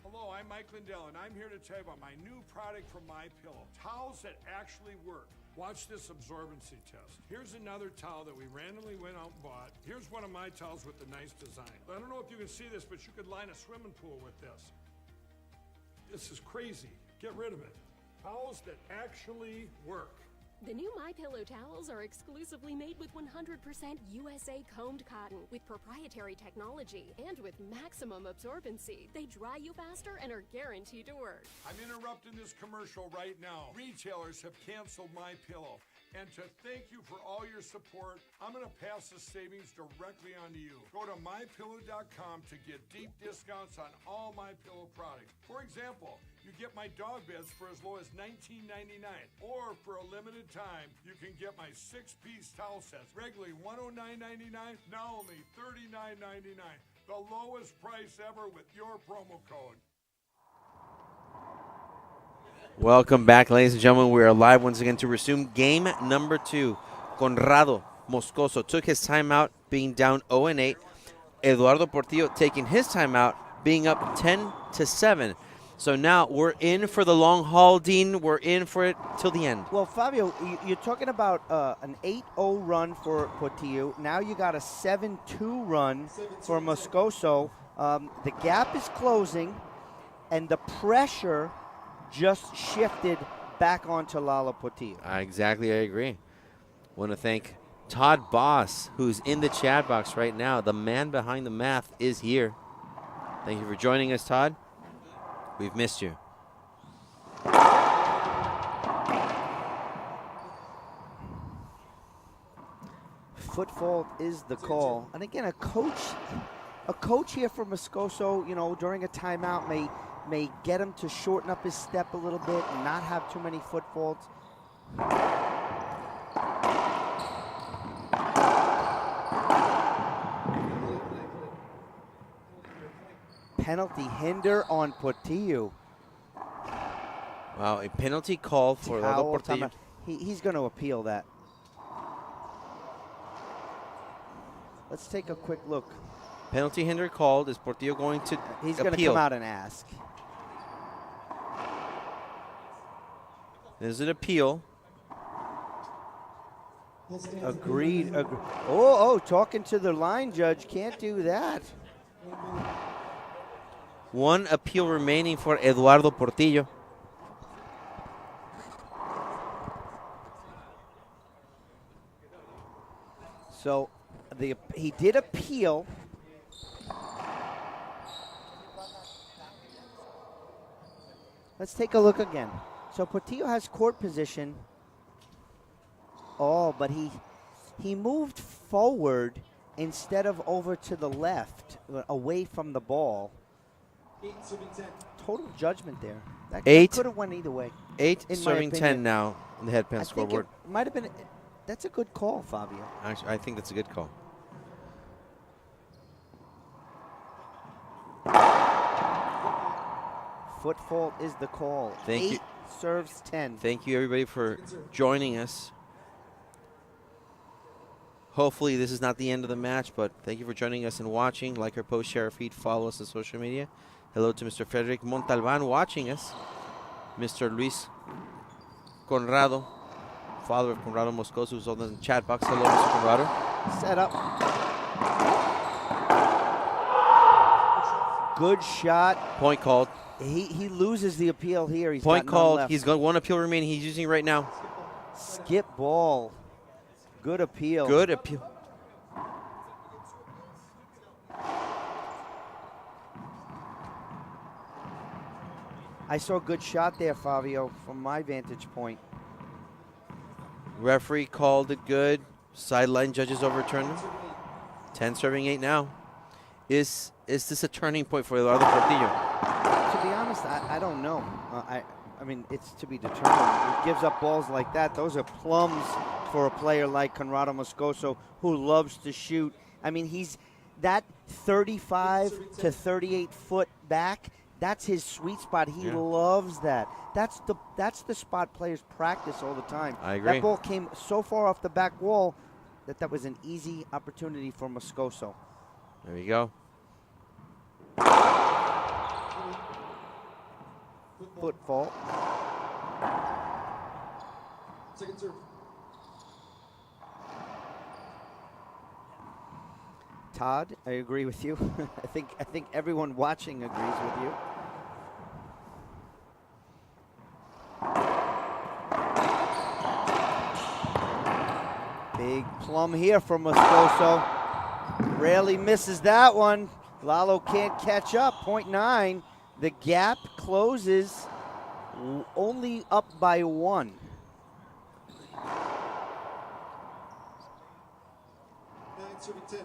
Hello, I'm Mike Lindell, and I'm here to tell you about my new product from MyPillow, towels that actually work. Watch this absorbency test. Here's another towel that we randomly went out and bought. Here's one of my towels with the nice design. I don't know if you can see this, but you could line a swimming pool with this. This is crazy. Get rid of it. Towels that actually work. The new MyPillow towels are exclusively made with 100% USA combed cotton with proprietary technology and with maximum absorbency. They dry you faster and are guaranteed to work. I'm interrupting this commercial right now. Retailers have canceled MyPillow. And to thank you for all your support, I'm going to pass the savings directly on to you. Go to MyPillow.com to get deep discounts on all MyPillow products. For example, you get my dog beds for as low as $19.99. Or for a limited time, you can get my 6-piece towel sets. Regularly $109.99, now only $39.99. The lowest price ever with your promo code. Welcome back, ladies and gentlemen. We are live once again to resume game number 2. Conrrado Moscoso took his timeout, being down 0-8. Eduardo Portillo taking his timeout, being up 10-7. So now we're in for the long haul, Dean. We're in for it till the end. Well, Fabio, you're talking about an 8-0 run for Portillo. Now you got a 7-2 run for Moscoso. The gap is closing, and the pressure just shifted back onto Lala Portillo. Exactly, I agree. Want to thank Todd Boss, who's in the chat box right now. The man behind the math is here. Thank you for joining us, Todd. We've missed you. Foot fault is the call. And again, a coach here for Moscoso, you know, during a timeout may get him to shorten up his step a little bit and not have too many foot faults. Penalty hinder on Portillo. Wow, a penalty call for Eduardo Portillo. He's going to appeal that. Let's take a quick look. Penalty hinder called. Is Portillo going to He's going to come out and ask. There's an appeal. Agreed. Oh, talking to the line judge. Can't do that. One appeal remaining for Eduardo Portillo. So he did appeal. Let's take a look again. So Portillo has court position. Oh, but he moved forward instead of over to the left, away from the ball. Total judgment there. That could have went either way. 8 serving 10 now on the headpan scoreboard. It might have been. That's a good call, Fabio. Actually, I think that's a good call. Foot fault is the call. Thank you. 8 serves 10. Thank you, everybody, for joining us. Hopefully, this is not the end of the match, but thank you for joining us and watching. Like our post, share our feed, follow us on social media. Hello to Mr. Frederick Montalban watching us. Mr. Luis Conrrado, father of Conrrado Moscoso, who's on the chat box. Hello, Mr. Conrrado. Set up. Good shot. Point called. He loses the appeal here. He's Point got none called. left. He's got one appeal remaining. He's using it right now. Skip ball. Good appeal. Good appeal. I saw a good shot there, Fabio, from my vantage point. Referee called it good. Sideline judges overturned it. 10 serving 8 now. Is this a turning point for Eduardo Portillo? To be honest, I don't know. I mean, it's to be determined. He gives up balls like that. Those are plums for a player like Conrrado Moscoso, who loves to shoot. I mean, he's that 35 to 38 foot back. That's his sweet spot. He loves that. That's the spot players practice all the time. I agree. That ball came so far off the back wall that was an easy opportunity for Moscoso. There you go. Foot fault. Second serve. Todd, I agree with you. I think everyone watching agrees with you. Big plum here from Moscoso. Rarely misses that one. Lalo can't catch up. 0.9. The gap closes only up by 1. 9 serving 10.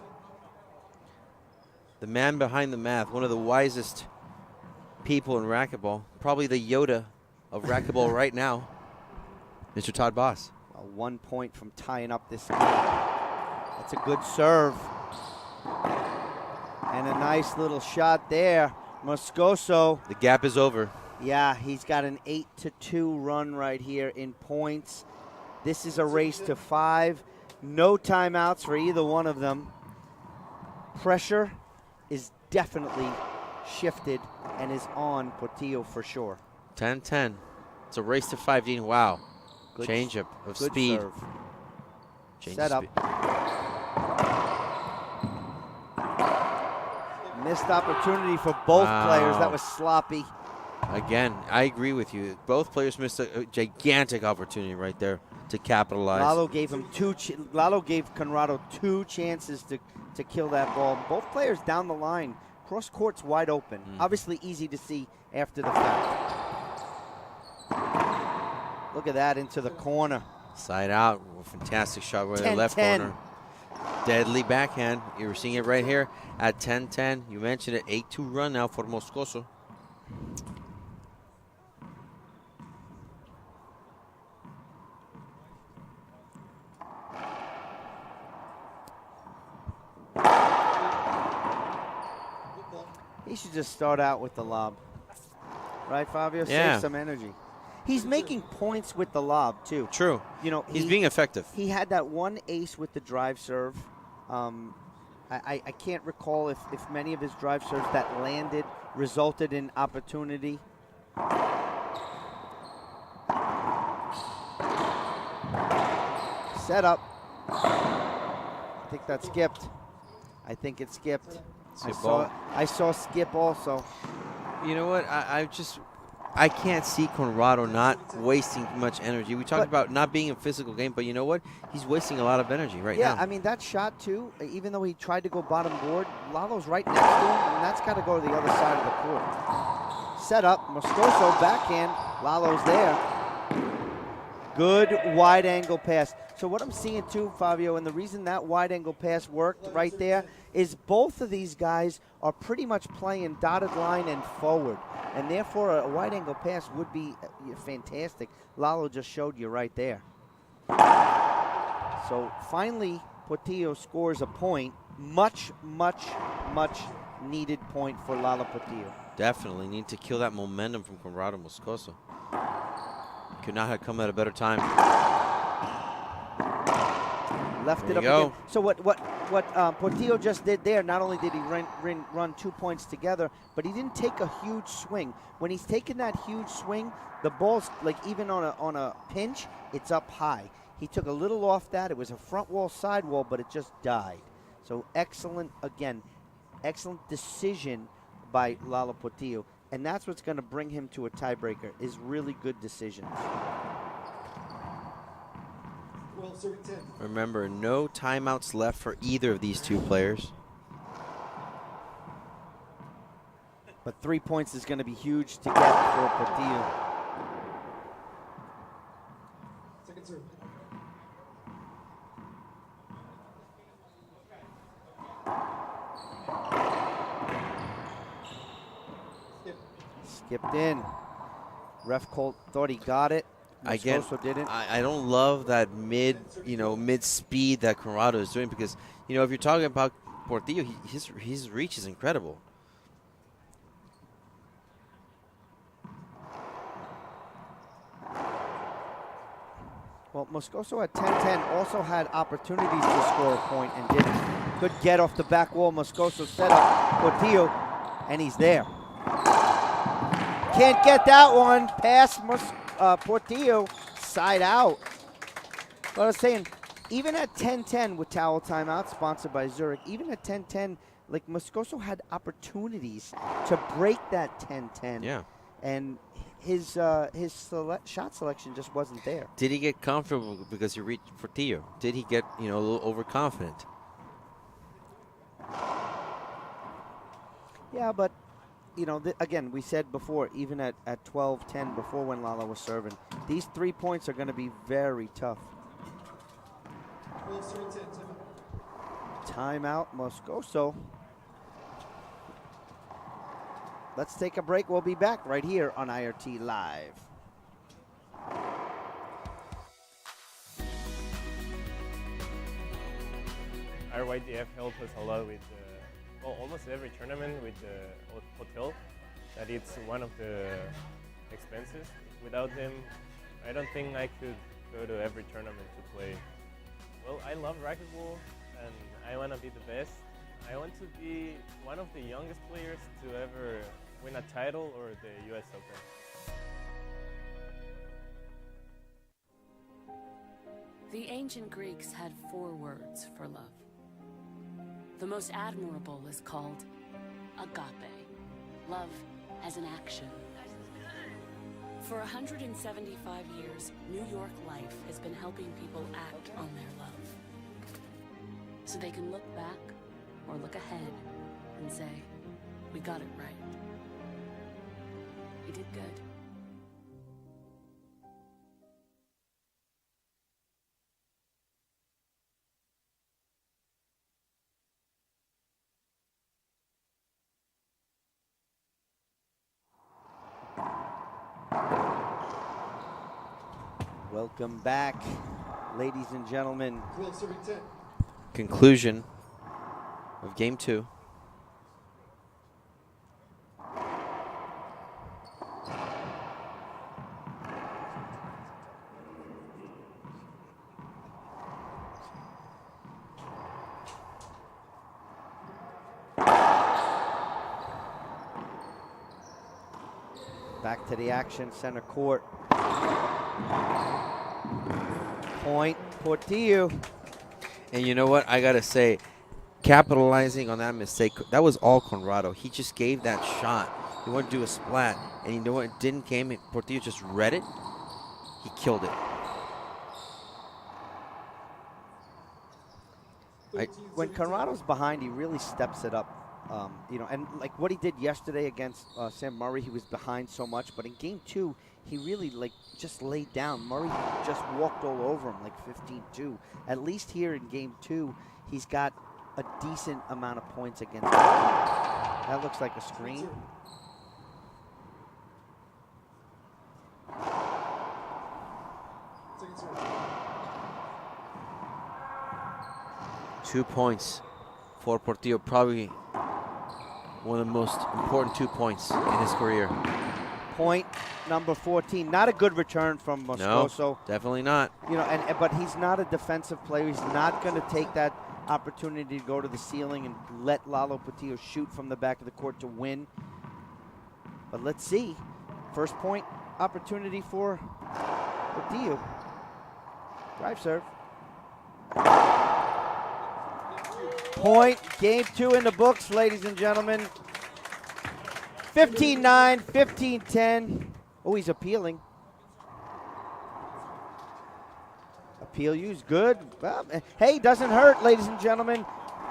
The man behind the math, one of the wisest people in racquetball, probably the Yoda of racquetball right now, Mr. Todd Boss. 1 point from tying up this game. That's a good serve. And a nice little shot there. Moscoso. The gap is over. Yeah, he's got an 8-2 run right here in points. This is a race to 5. No timeouts for either one of them. Pressure is definitely shifted and is on Portillo for sure. 10-10. It's a race to 5, Dean. Wow. Good Change up of good speed. Serve. Change Set of up. Missed opportunity for both players. That was sloppy. Again, I agree with you. Both players missed a gigantic opportunity right there to capitalize. Lalo gave him Lalo gave Conrrado 2 chances to kill that ball. Both players down the line. Cross court's wide open. Obviously easy to see after the fact. Look at that into the corner. Side out. Fantastic shot right in the 10-10. left corner. Deadly backhand. You're seeing it right here at 10-10. You mentioned it. 8-2 run now for Moscoso. He should just start out with the lob. Right, Fabio? Yeah. Save some energy. He's making points with the lob, too. True. You know, he's being effective. He had that one ace with the drive serve. I can't recall if many of his drive serves that landed resulted in opportunity. Set up. I think that skipped. I think it skipped. I saw skip also. You know what? I can't see Conrrado not wasting much energy. We talked about not being a physical game, but you know what? He's wasting a lot of energy right now. Yeah, I mean, that shot, too, even though he tried to go bottom board, Lalo's right next to him, and that's got to go to the other side of the court. Set up, Moscoso backhand, Lalo's there. Good wide-angle pass. So what I'm seeing, too, Fabio, and the reason that wide-angle pass worked right there is both of these guys are pretty much playing dotted line and forward. And therefore, a wide-angle pass would be fantastic. Lalo just showed you right there. So finally, Portillo scores a point. Much, much, much needed point for Lalo Portillo. Definitely need to kill that momentum from Conrrado Moscoso. Could not have come at a better time. Left There it you up go. again. So what Portillo just did there, not only did he run 2 points together, but he didn't take a huge swing. When he's taking that huge swing, the ball's like even on a pinch, it's up high. He took a little off that. It was a front wall, side wall, but it just died. So excellent decision by Lalo Portillo. And that's what's going to bring him to a tiebreaker, is really good decisions. 12 serving 10. Remember, no timeouts left for either of these two players. But 3 points is going to be huge to get for Portillo. Second serve. Skipped in. Ref Colt thought he got it. Again, Moscoso didn't. I don't love that mid speed that Conrrado is doing, because if you're talking about Portillo, his reach is incredible. Well, Moscoso at 10-10 also had opportunities to score a point and didn't. Good get off the back wall. Moscoso set up Portillo, and he's there. Can't get that one. Pass Portillo, side out. Well, I was saying, even at 10-10 with towel timeout, sponsored by Zurich, even at 10-10, like Moscoso had opportunities to break that 10-10. Yeah. And his shot selection just wasn't there. Did he get comfortable because he reached Portillo? Did he get, a little overconfident? Yeah, but, again, we said before, even at 12-10 before when Lalo was serving, these 3 points are going to be very tough. Well, serving 10, timeout. Timeout, Moscoso. Let's take a break. We'll be back right here on IRT Live. RYDF helped us a lot with almost every tournament with the hotel. That it's one of the expenses. Without them, I don't think I could go to every tournament to play. Well, I love racquetball and I want to be the best. I want to be one of the youngest players to ever win a title or the US Open. The ancient Greeks had 4 words for love. The most admirable is called agape, love as an action. For 175 years, New York Life has been helping people act on their love. So they can look back or look ahead and say, we got it right. We did good. Welcome back, ladies and gentlemen. 12, serving 10. Conclusion of game 2. Back to the action, center court. Point, Portillo. And you know what? I got to say, capitalizing on that mistake, that was all Conrrado. He just gave that shot. He wanted to do a splat. And you know what? It didn't came. Portillo just read it. He killed it. When Conrrado's behind, he really steps it up. And like what he did yesterday against Sam Murray, he was behind so much. But in game 2, he really just laid down. Murray just walked all over him like 15-2. At least here in game 2, he's got a decent amount of points against him. That looks like a screen. Second serve. 2 points for Portillo. Probably one of the most important 2 points in his career. Point number 14. Not a good return from Moscoso. No, definitely not. But he's not a defensive player. He's not going to take that opportunity to go to the ceiling and let Lalo Portillo shoot from the back of the court to win. But let's see. First point opportunity for Portillo. Drive serve. Point, game 2 in the books, ladies and gentlemen. 15-9, 15-10. Oh, he's appealing. Appeal used, good. Well, hey, doesn't hurt, ladies and gentlemen.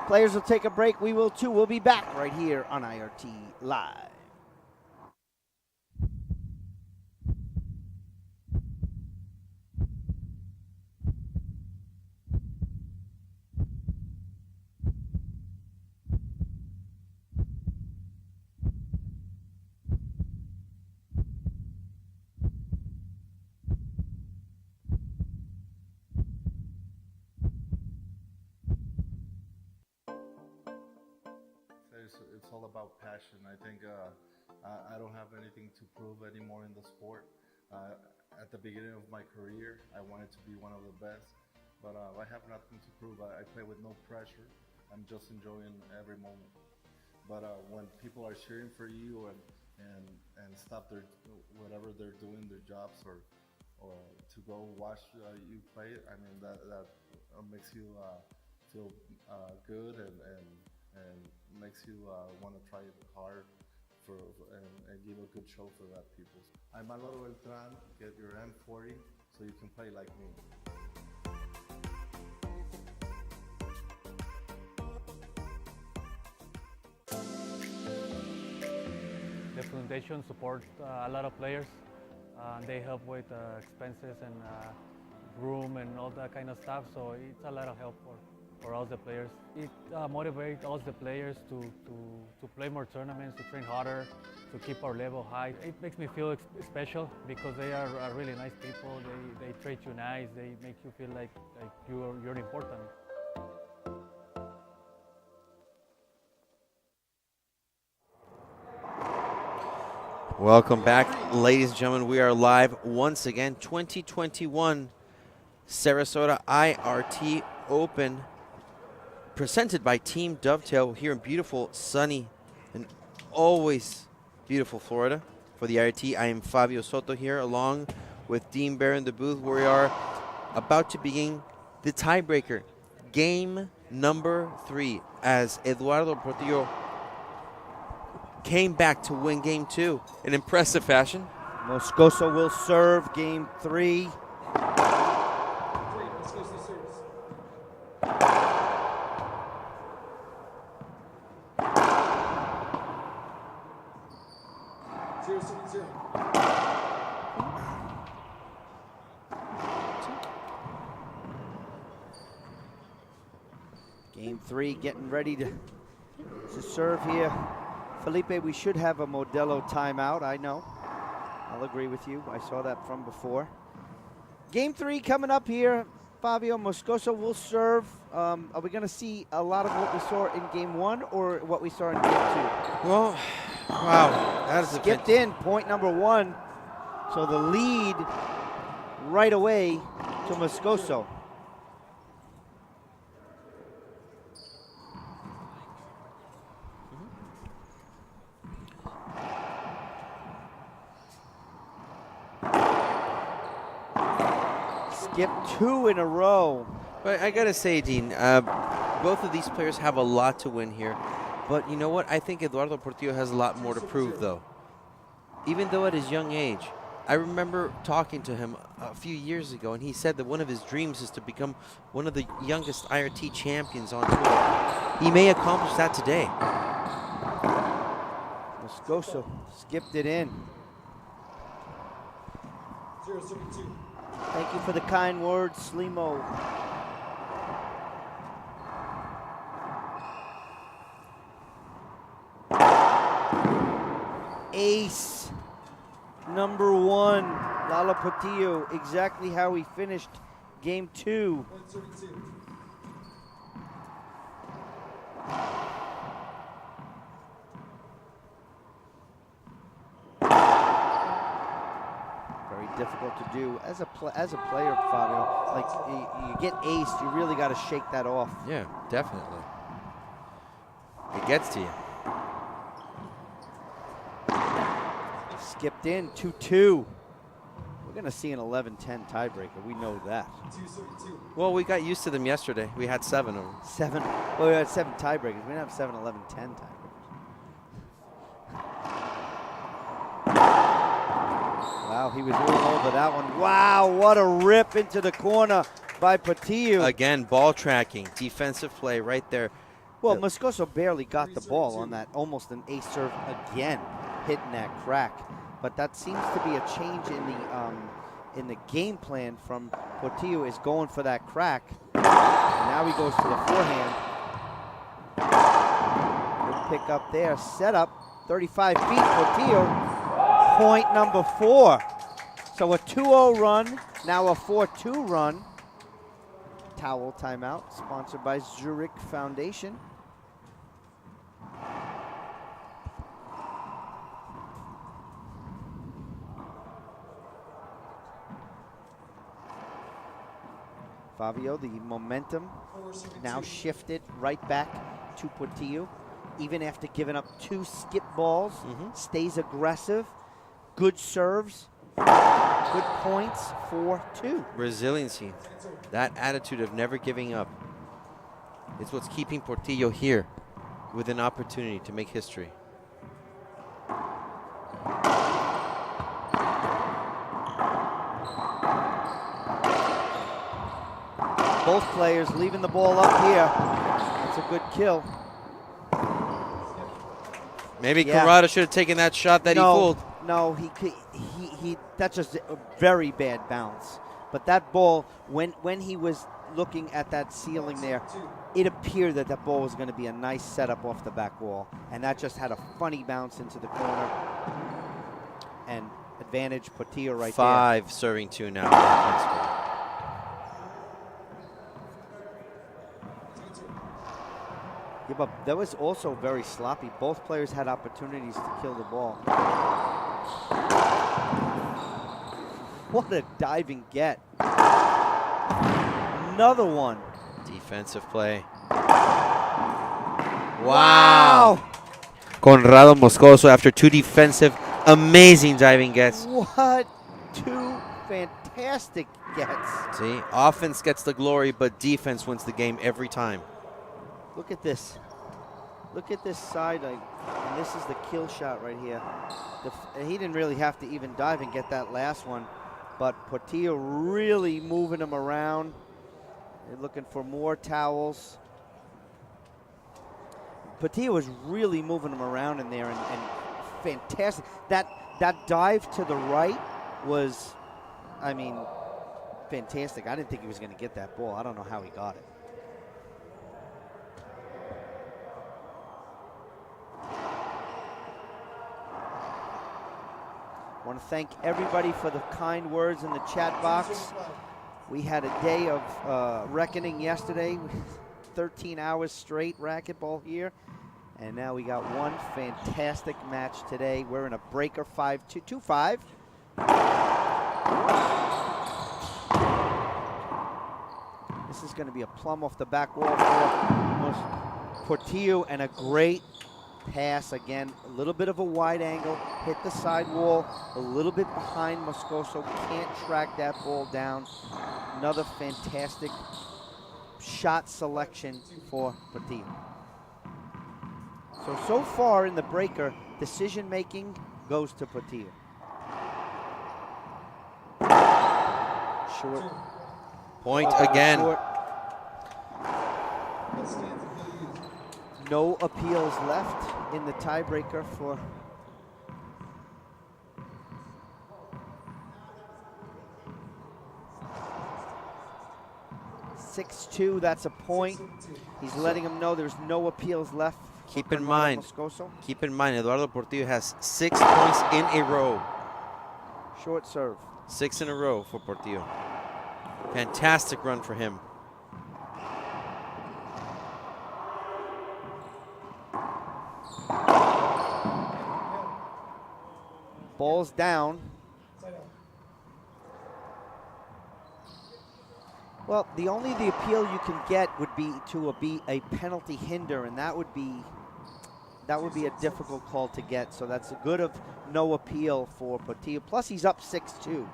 Players will take a break. We will too. We'll be back right here on IRT Live. It's all about passion. I think I don't have anything to prove anymore in the sport. At the beginning of my career, I wanted to be one of the best, but I have nothing to prove. I play with no pressure. I'm just enjoying every moment. But when people are cheering for you and stop whatever they're doing, their jobs, or to go watch you play. I mean that makes you feel good and makes you want to try hard and give a good show for that people. I'm Álvaro Beltrán. Get your M40 so you can play like me. The foundation supports a lot of players. They help with expenses and room and all that kind of stuff, so it's a lot of help for us, the players. It motivates us, the players, to play more tournaments, to train harder, to keep our level high. It makes me feel special because they are really nice people. They treat you nice. They make you feel like you're important. Welcome back, ladies and gentlemen. We are live once again. 2021 Sarasota IRT Open, presented by Team Dovetail here in beautiful, sunny, and always beautiful Florida. For the IRT, I am Fabio Soto here, along with Dean Bear in the booth, where we are about to begin the tiebreaker, game number 3, as Eduardo Portillo came back to win game 2 in impressive fashion. Moscoso will serve game 3. Game 3 getting ready to serve here. Felipe, we should have a Modelo timeout, I know. I'll agree with you. I saw that from before. Game 3 coming up here. Fabio, Moscoso will serve. Are we going to see a lot of what we saw in game 1 or what we saw in game 2? Well, wow. That is skipped in, point number 1. So the lead right away to Moscoso. Skipped 2 in a row. But I got to say, Dean, both of these players have a lot to win here. But you know what? I think Eduardo Portillo has a lot more to prove, though. Even though at his young age, I remember talking to him a few years ago, and he said that one of his dreams is to become one of the youngest IRT champions on tour. He may accomplish that today. Moscoso skipped it in. 0-2. Thank you for the kind words, Slimo. Ace number 1, Lalo Portillo, exactly how he finished game 2. 1-2. Difficult to do as a player, Fabio. Like you get aced, you really got to shake that off. Yeah, definitely. It gets to you. Skipped in 2-2. We're gonna see an 11-10 tiebreaker. We know that. 2-2. Well, we got used to them yesterday. We had 7 of them. 7. Well, we had 7 tiebreakers. We didn't have 7, 11, 10 tiebreakers. Wow, he was all over that one. Wow, what a rip into the corner by Portillo. Again, ball tracking, defensive play right there. Well, Moscoso barely got the ball on that, almost an ace serve again, hitting that crack. But that seems to be a change in the game plan from Portillo, is going for that crack. And now he goes to the forehand. Good pick up there, set up, 35 feet, Portillo. Point number 4. So a 2-0 run, now a 4-2 run. Towel timeout, sponsored by Zurich Foundation. Fabio, the momentum now shifted right back to Portillo. Even after giving up 2 skip balls, stays aggressive. Good serves. Good points for 2. Resiliency. That attitude of never giving up. It's what's keeping Portillo here with an opportunity to make history. Both players leaving the ball up here. That's a good kill. Maybe Conrrado should have taken that shot that he fooled. No, he that's just a very bad bounce. But that ball, when he was looking at that ceiling there, it appeared that that ball was going to be a nice setup off the back wall. And that just had a funny bounce into the corner. And advantage Portillo right 5 there. serving 2 now. Yeah, but that was also very sloppy. Both players had opportunities to kill the ball. What a diving get. Another one. Defensive play. Wow. Conrrado Moscoso after 2 defensive, amazing diving gets. What 2 fantastic gets. See, offense gets the glory, but defense wins the game every time. Look at this. Look at this side, and this is the kill shot right here. He didn't really have to even dive and get that last one, but Portillo really moving him around. They're looking for more towels. Portillo was really moving him around in there, and fantastic. That dive to the right was, I mean, fantastic. I didn't think he was going to get that ball. I don't know how he got it. I want to thank everybody for the kind words in the chat box. We had a day of reckoning yesterday, 13 hours straight racquetball here, and now we got one fantastic match today. We're in a breaker 5-2-5. This is going to be a plumb off the back wall for Portillo, and a great pass again. A little bit of a wide angle, hit the side wall, a little bit behind Moscoso, can't track that ball down. Another fantastic shot selection for Portillo. So far in the breaker, decision making goes to Portillo. Short. Point again. Short. No appeals left in the tiebreaker for (6-2). That's a point. He's letting him know there's no appeals left. Keep in mind, Moscoso. Eduardo Portillo has 6 points in a row. Short serve. 6 in a row for Portillo. Fantastic run for him. Ball's down. Well, the appeal you can get would be to be a penalty hinder, and that would be a difficult call to get. So that's a good of no appeal for Portillo. Plus, he's up 6-2.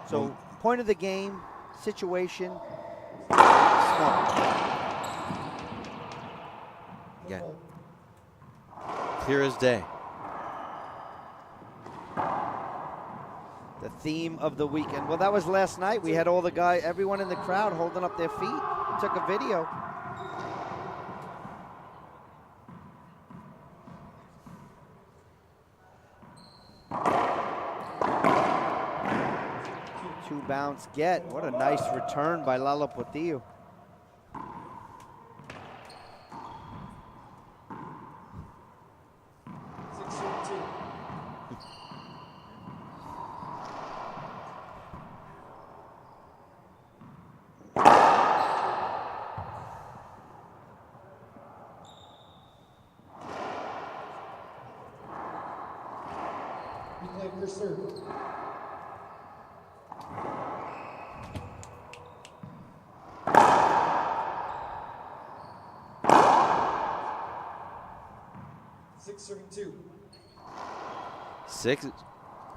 So point of the game, situation, smart. Yeah. Clear as day. The theme of the weekend. Well, that was last night. We had everyone in the crowd holding up their feet. We took a video. Two bounce get. What a nice return by Lalo Portillo. First serve.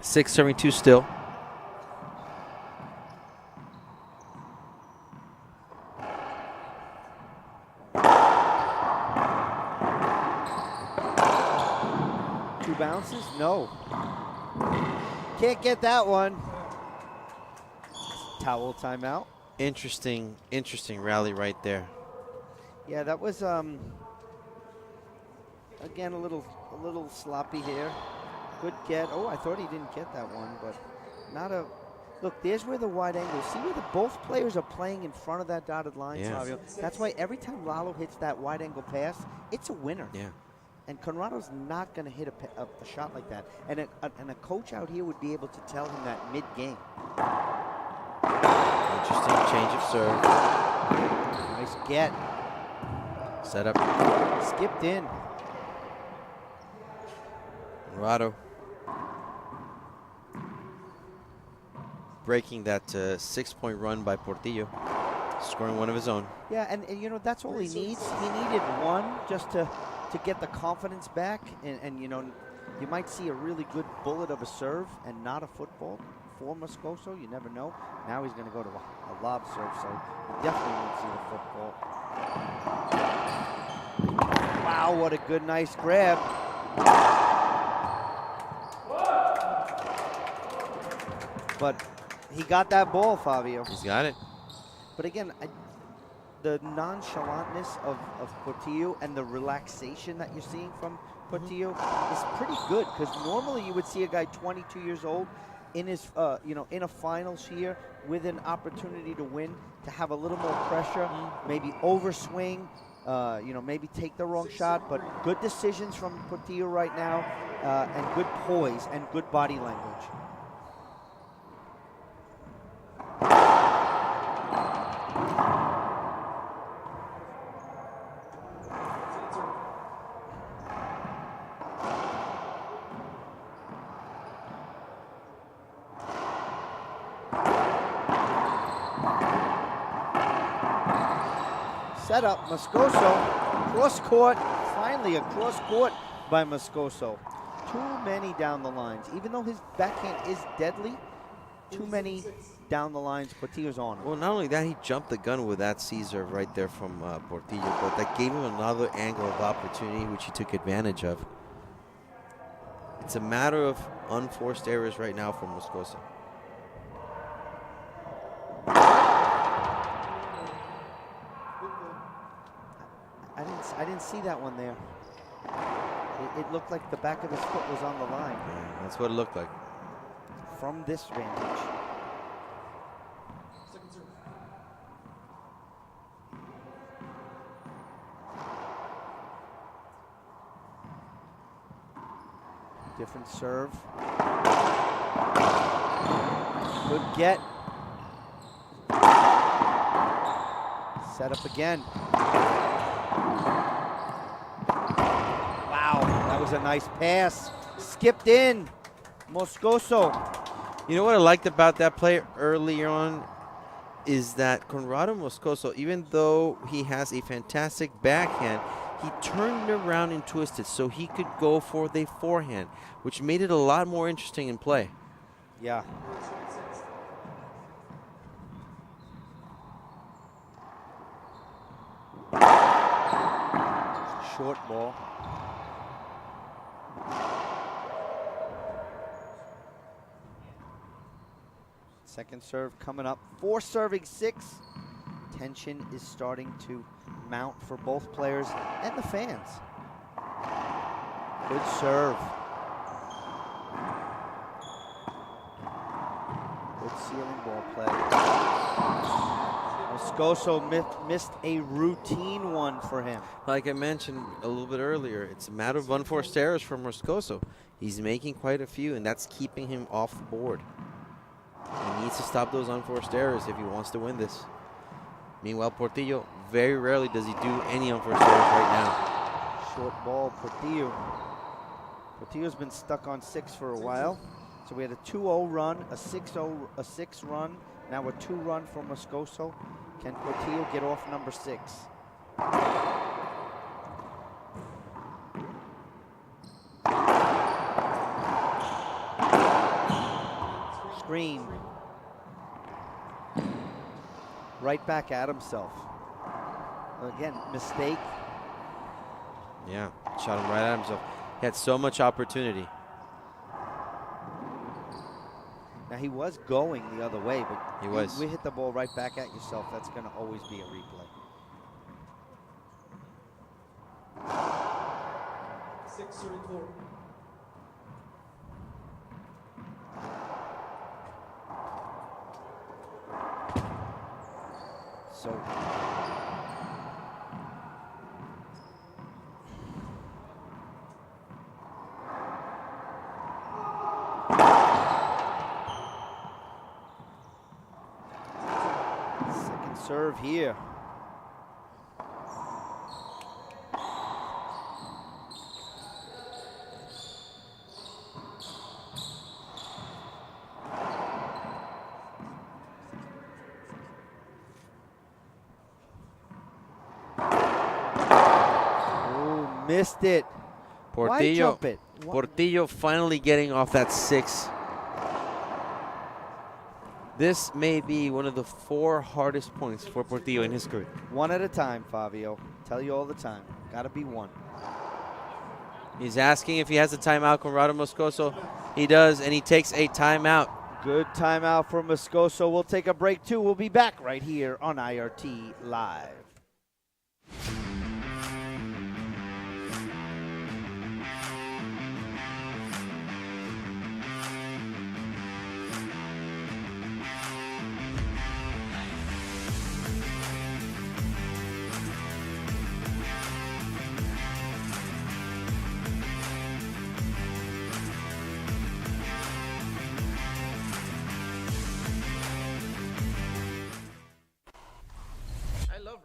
6 serving 2 still. Two bounces? No. Can't get that one. Towel timeout. Interesting rally right there. Yeah, that was again a little sloppy here. Good get. Oh, I thought he didn't get that one, but not a look. There's where the wide angle. See where both players are playing in front of that dotted line, Yeah. Fabio. That's why every time Lalo hits that wide angle pass, it's a winner. Yeah. And Conrrado's not going to hit a shot like that. And a coach out here would be able to tell him that mid-game. Interesting change of serve. Nice get. Set up. Skipped in. Conrrado breaking that 6-point run by Portillo, scoring one of his own. Yeah, and you know, that's all he needs. He needed one just to get the confidence back. And you know, you might see a really good bullet of a serve and not a football for Moscoso. You never know. Now he's going to go to a lob serve, so you definitely won't see the football. Wow, what a good, nice grab. But he got that ball, Fabio. He's got it. But again, the nonchalantness of Portillo and the relaxation that you're seeing from Portillo is pretty good, because normally you would see a guy 22 years old in his, in a finals here with an opportunity to win, to have a little more pressure, maybe overswing, maybe take the wrong shot, but good decisions from Portillo right now, and good poise and good body language. Set up, Moscoso, cross court, finally a cross court by Moscoso. Too many down the lines. Even though his backhand is deadly, too many down the lines. Portillo's on. Well, not only that, he jumped the gun with that Caesar right there from Portillo, but that gave him another angle of opportunity, which he took advantage of. It's a matter of unforced errors right now for Moscoso. I didn't see that one there. It looked like the back of his foot was on the line. Yeah, that's what it looked like. From this vantage. Different serve. Good get. Set up again. Wow, that was a nice pass. Skipped in. Moscoso. You know what I liked about that play earlier on is that Conrrado Moscoso, even though he has a fantastic backhand, he turned it around and twisted so he could go for the forehand, which made it a lot more interesting in play. Yeah. Short ball. Second serve coming up. 4 serving 6. Tension is starting to mount for both players and the fans. Good serve. Good ceiling ball play. Moscoso missed a routine one for him. Like I mentioned a little bit earlier, it's a matter of unforced errors for Moscoso. He's making quite a few, and that's keeping him off the board. He needs to stop those unforced errors if he wants to win this. Meanwhile, Portillo, very rarely does he do any unforced errors right now. Short ball, Portillo. Portillo's been stuck on 6 for a while. So we had a 2-0 run, a 6 run, now a 2 run for Moscoso. Can Portillo get off number 6? screen. Right back at himself. Again, mistake. Yeah, shot him right at himself. He had so much opportunity. Now, he was going the other way, but He was. we hit the ball right back at yourself. That's going to always be a replay. 6-34. So second serve here. Missed it. Why Portillo, jump it? Portillo finally getting off that 6. This may be one of the 4 hardest points for Portillo in his career. One at a time, Fabio. Tell you all the time. Got to be one. He's asking if he has a timeout, Conrrado Moscoso. He does, and he takes a timeout. Good timeout for Moscoso. We'll take a break, too. We'll be back right here on IRT Live.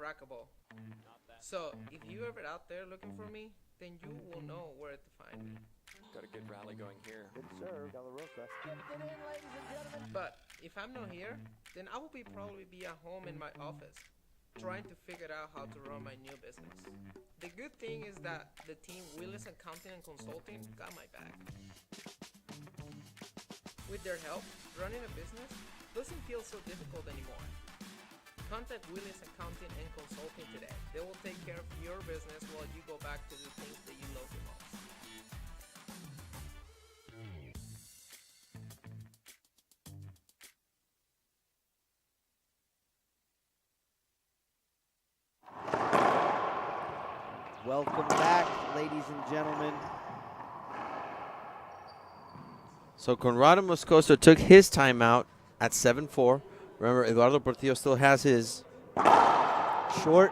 Racquetball. So if you ever out there looking for me, then you will know where to find me. Got a good rally going here. Good serve, Galarroca. But if I'm not here, then I will probably be at home in my office, trying to figure out how to run my new business. The good thing is that the team Willis Accounting and Consulting got my back. With their help, running a business doesn't feel so difficult anymore. Contact Willis Accounting and Consulting today. They will take care of your business while you go back to the things that you love the most. Welcome back, ladies and gentlemen. So Conrrado Moscoso took his timeout at 7-4. Remember, Eduardo Portillo still has his. Short.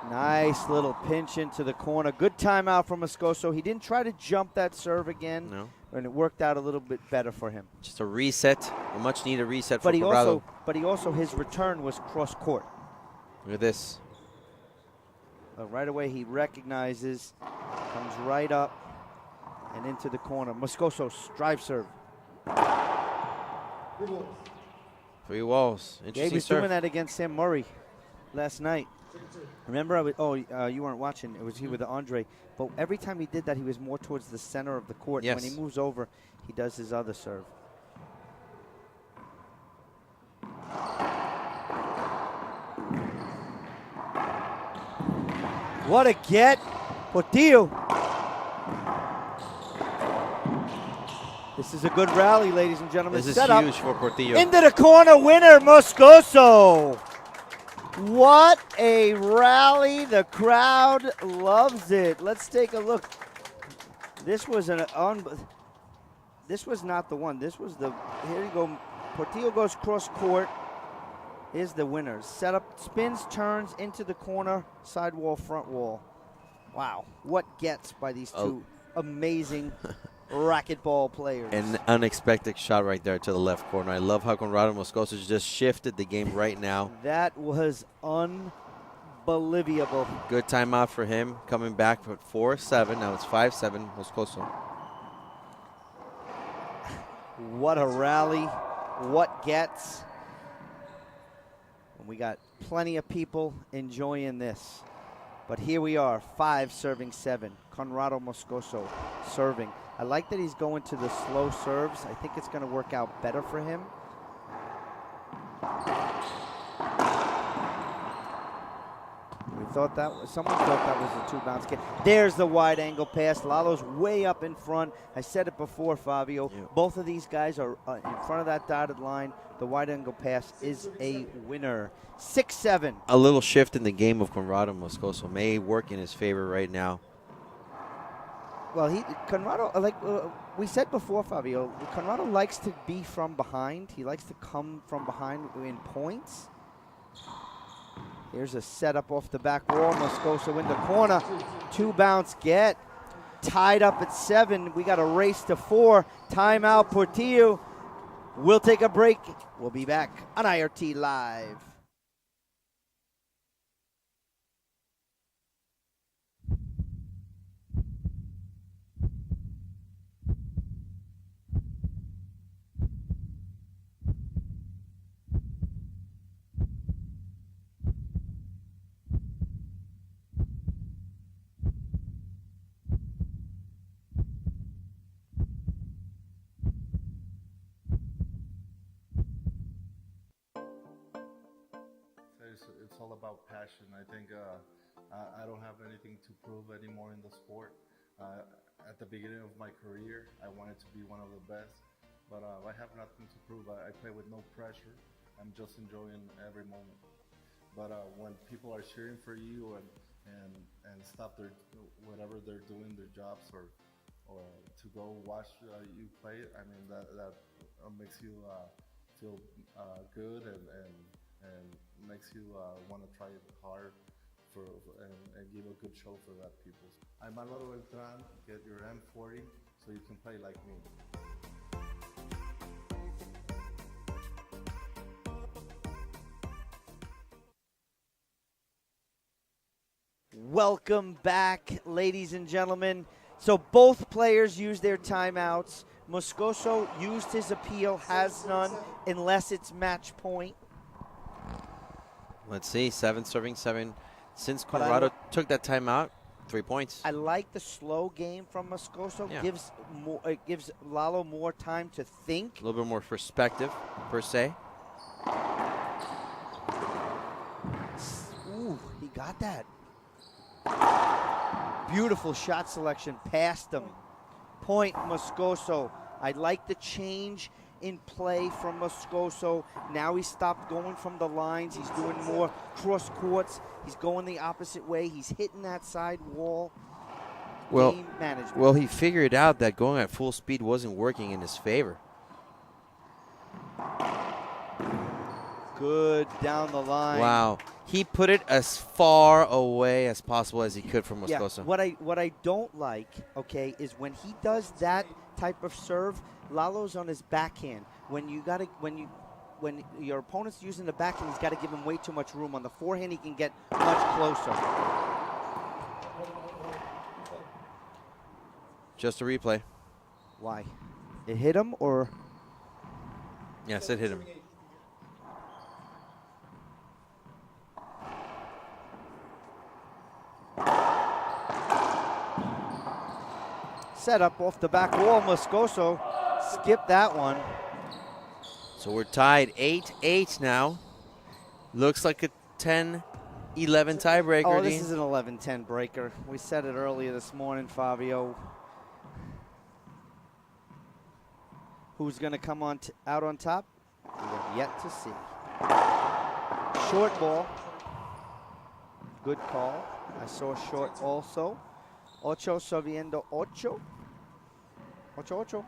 Nice little pinch into the corner. Good timeout from Moscoso. He didn't try to jump that serve again. No. And it worked out a little bit better for him. Just a reset, a much needed reset for Conrrado. But he also, his return was cross court. Look at this. Right away he recognizes, comes right up and into the corner. Moscoso, drive serve. 3 walls. Yeah, Interesting he was serve. doing that against Sam Murray last night. Remember, you weren't watching. It was he with Andre. But every time he did that, he was more towards the center of the court. Yes. When he moves over, he does his other serve. What a get. Portillo. This is a good rally, ladies and gentlemen. This is Set up. huge for Portillo. Into the corner, winner, Moscoso. What a rally. The crowd loves it. Let's take a look. This was this was not the one. This was the, here you go. Portillo goes cross court. Is the winner. Set up, spins, turns into the corner, side wall, front wall. Wow. What gets by these two amazing racquetball players. An unexpected shot right there to the left corner. I love how Conrrado Moscoso just shifted the game right now. That was unbelievable. Good timeout for him. Coming back for 4-7. Now it's 5-7. Moscoso. What a rally. what gets. And we got plenty of people enjoying this. But here we are, 5 serving 7. Conrrado Moscoso serving. I like that he's going to the slow serves. I think it's going to work out better for him. Someone thought that was a 2-bounce kick. There's the wide angle pass. Lalo's way up in front. I said it before, Fabio. Yeah. Both of these guys are in front of that dotted line. The wide angle pass is a winner. 6-7. A little shift in the game of Conrrado Moscoso may work in his favor right now. Well, Conrrado, like we said before, Fabio, Conrrado likes to be from behind. He likes to come from behind in points. Here's a setup off the back wall. Moscoso in the corner. 2-bounce get. Tied up at 7. We got a race to 4. Timeout, Portillo. We'll take a break. We'll be back on IRT Live. It's all about passion. I think I don't have anything to prove anymore in the sport. At the beginning of my career, I wanted to be one of the best, but I have nothing to prove. I play with no pressure. I'm just enjoying every moment. But when people are cheering for you and stop whatever they're doing, their jobs, or to go watch you play, I mean that makes you feel good and makes you want to try it hard and give a good show for that people. I'm Eduardo, get your M40 so you can play like me. Welcome back, ladies and gentlemen. So both players used their timeouts. Moscoso used his appeal, has none, unless it's match point. Let's see, 7 serving 7. Since Conrrado took that timeout, 3 points. I like the slow game from Moscoso. Yeah. It gives Lalo more time to think. A little bit more perspective, per se. Ooh, he got that. Beautiful shot selection, past him. Point Moscoso. I like the change in play from Moscoso. Now he stopped going from the lines. He's doing more cross courts. He's going the opposite way. He's hitting that side wall. Game management. Well, he figured out that going at full speed wasn't working in his favor. Good down the line. Wow. He put it as far away as possible as he could from Moscoso. Yeah, what I don't like, okay, is when he does that type of serve, Lalo's on his backhand. When your opponent's using the backhand, he's got to give him way too much room. On the forehand, he can get much closer. Just a replay. Why? It hit him, or? Yes, it hit him. Set up off the back wall. Moscoso skipped that one. So we're tied 8-8 now. Looks like a 10-11 tiebreaker. Oh, this is an 11-10 breaker. We said it earlier this morning, Fabio. Who's going to come out on top? We have yet to see. Short ball. Good call. I saw short also. Ocho subiendo ocho. Ocho, ocho.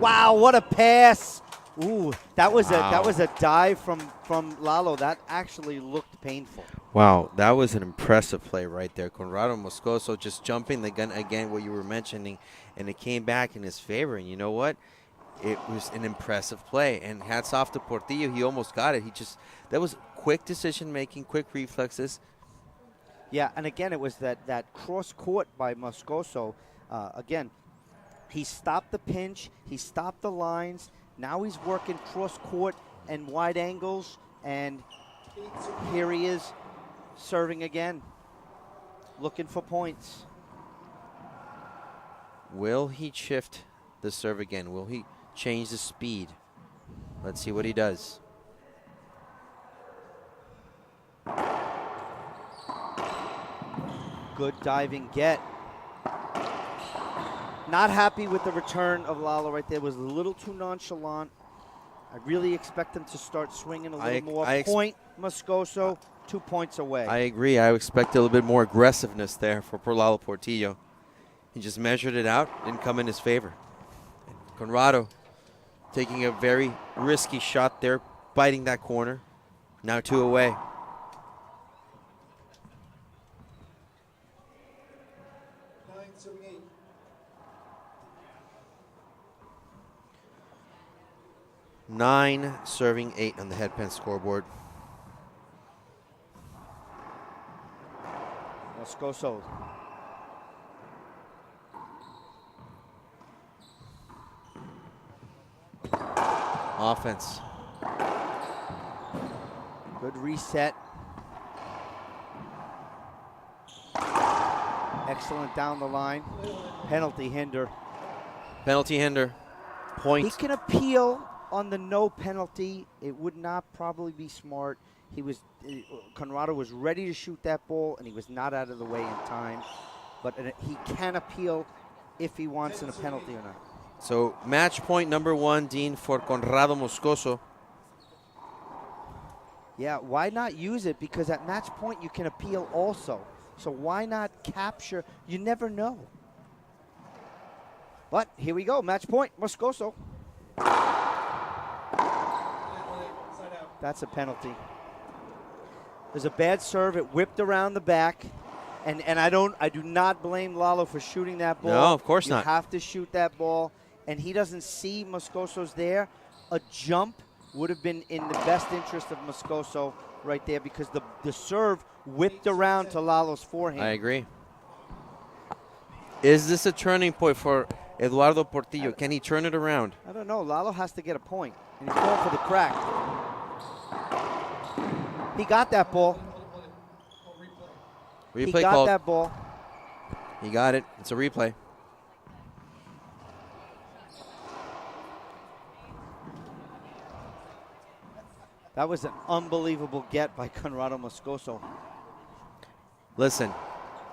Wow, what a pass. Ooh, that was a dive from Lalo. That actually looked painful. Wow, that was an impressive play right there. Conrrado Moscoso just jumping the gun again, what you were mentioning, and it came back in his favor. And you know what? It was an impressive play. And hats off to Portillo. He almost got it. That was quick decision making, quick reflexes. Yeah, and again, it was that cross court by Moscoso. Again, he stopped the pinch, he stopped the lines. Now he's working cross court and wide angles, and here he is serving again, looking for points. Will he shift the serve again? Will he change the speed? Let's see what he does. Good diving get. Not happy with the return of Lalo right there. Was a little too nonchalant. I really expect him to start swinging a little more. Point Moscoso, 2 points away. I agree. I expect a little bit more aggressiveness there for Lalo Portillo. He just measured it out, didn't come in his favor. Conrrado taking a very risky shot there, biting that corner. Now 2 away. Nine serving 8 on the headpan scoreboard. Moscoso. Offense. Good reset. Excellent down the line. Penalty hinder. Penalty hinder. Point. He can appeal on the no penalty. It would not probably be smart. Conrrado was ready to shoot that ball, and he was not out of the way in time. But he can appeal if he wants a penalty or not. So match point number 1, Dean, for Conrrado Moscoso. Yeah, why not use it? Because at match point you can appeal also. So why not capture? You never know. But here we go, match point, Moscoso. That's a penalty. There's a bad serve. It whipped around the back. And I do not blame Lalo for shooting that ball. No, of course not. You have to shoot that ball. And he doesn't see Moscoso's there. A jump would have been in the best interest of Moscoso right there because the serve whipped around to Lalo's forehand. I agree. Is this a turning point for Eduardo Portillo? Can he turn it around? I don't know. Lalo has to get a point. And he's going for the crack. He got that ball. Replay he got called. that ball. He got it. It's a replay. That was an unbelievable get by Conrrado Moscoso. Listen,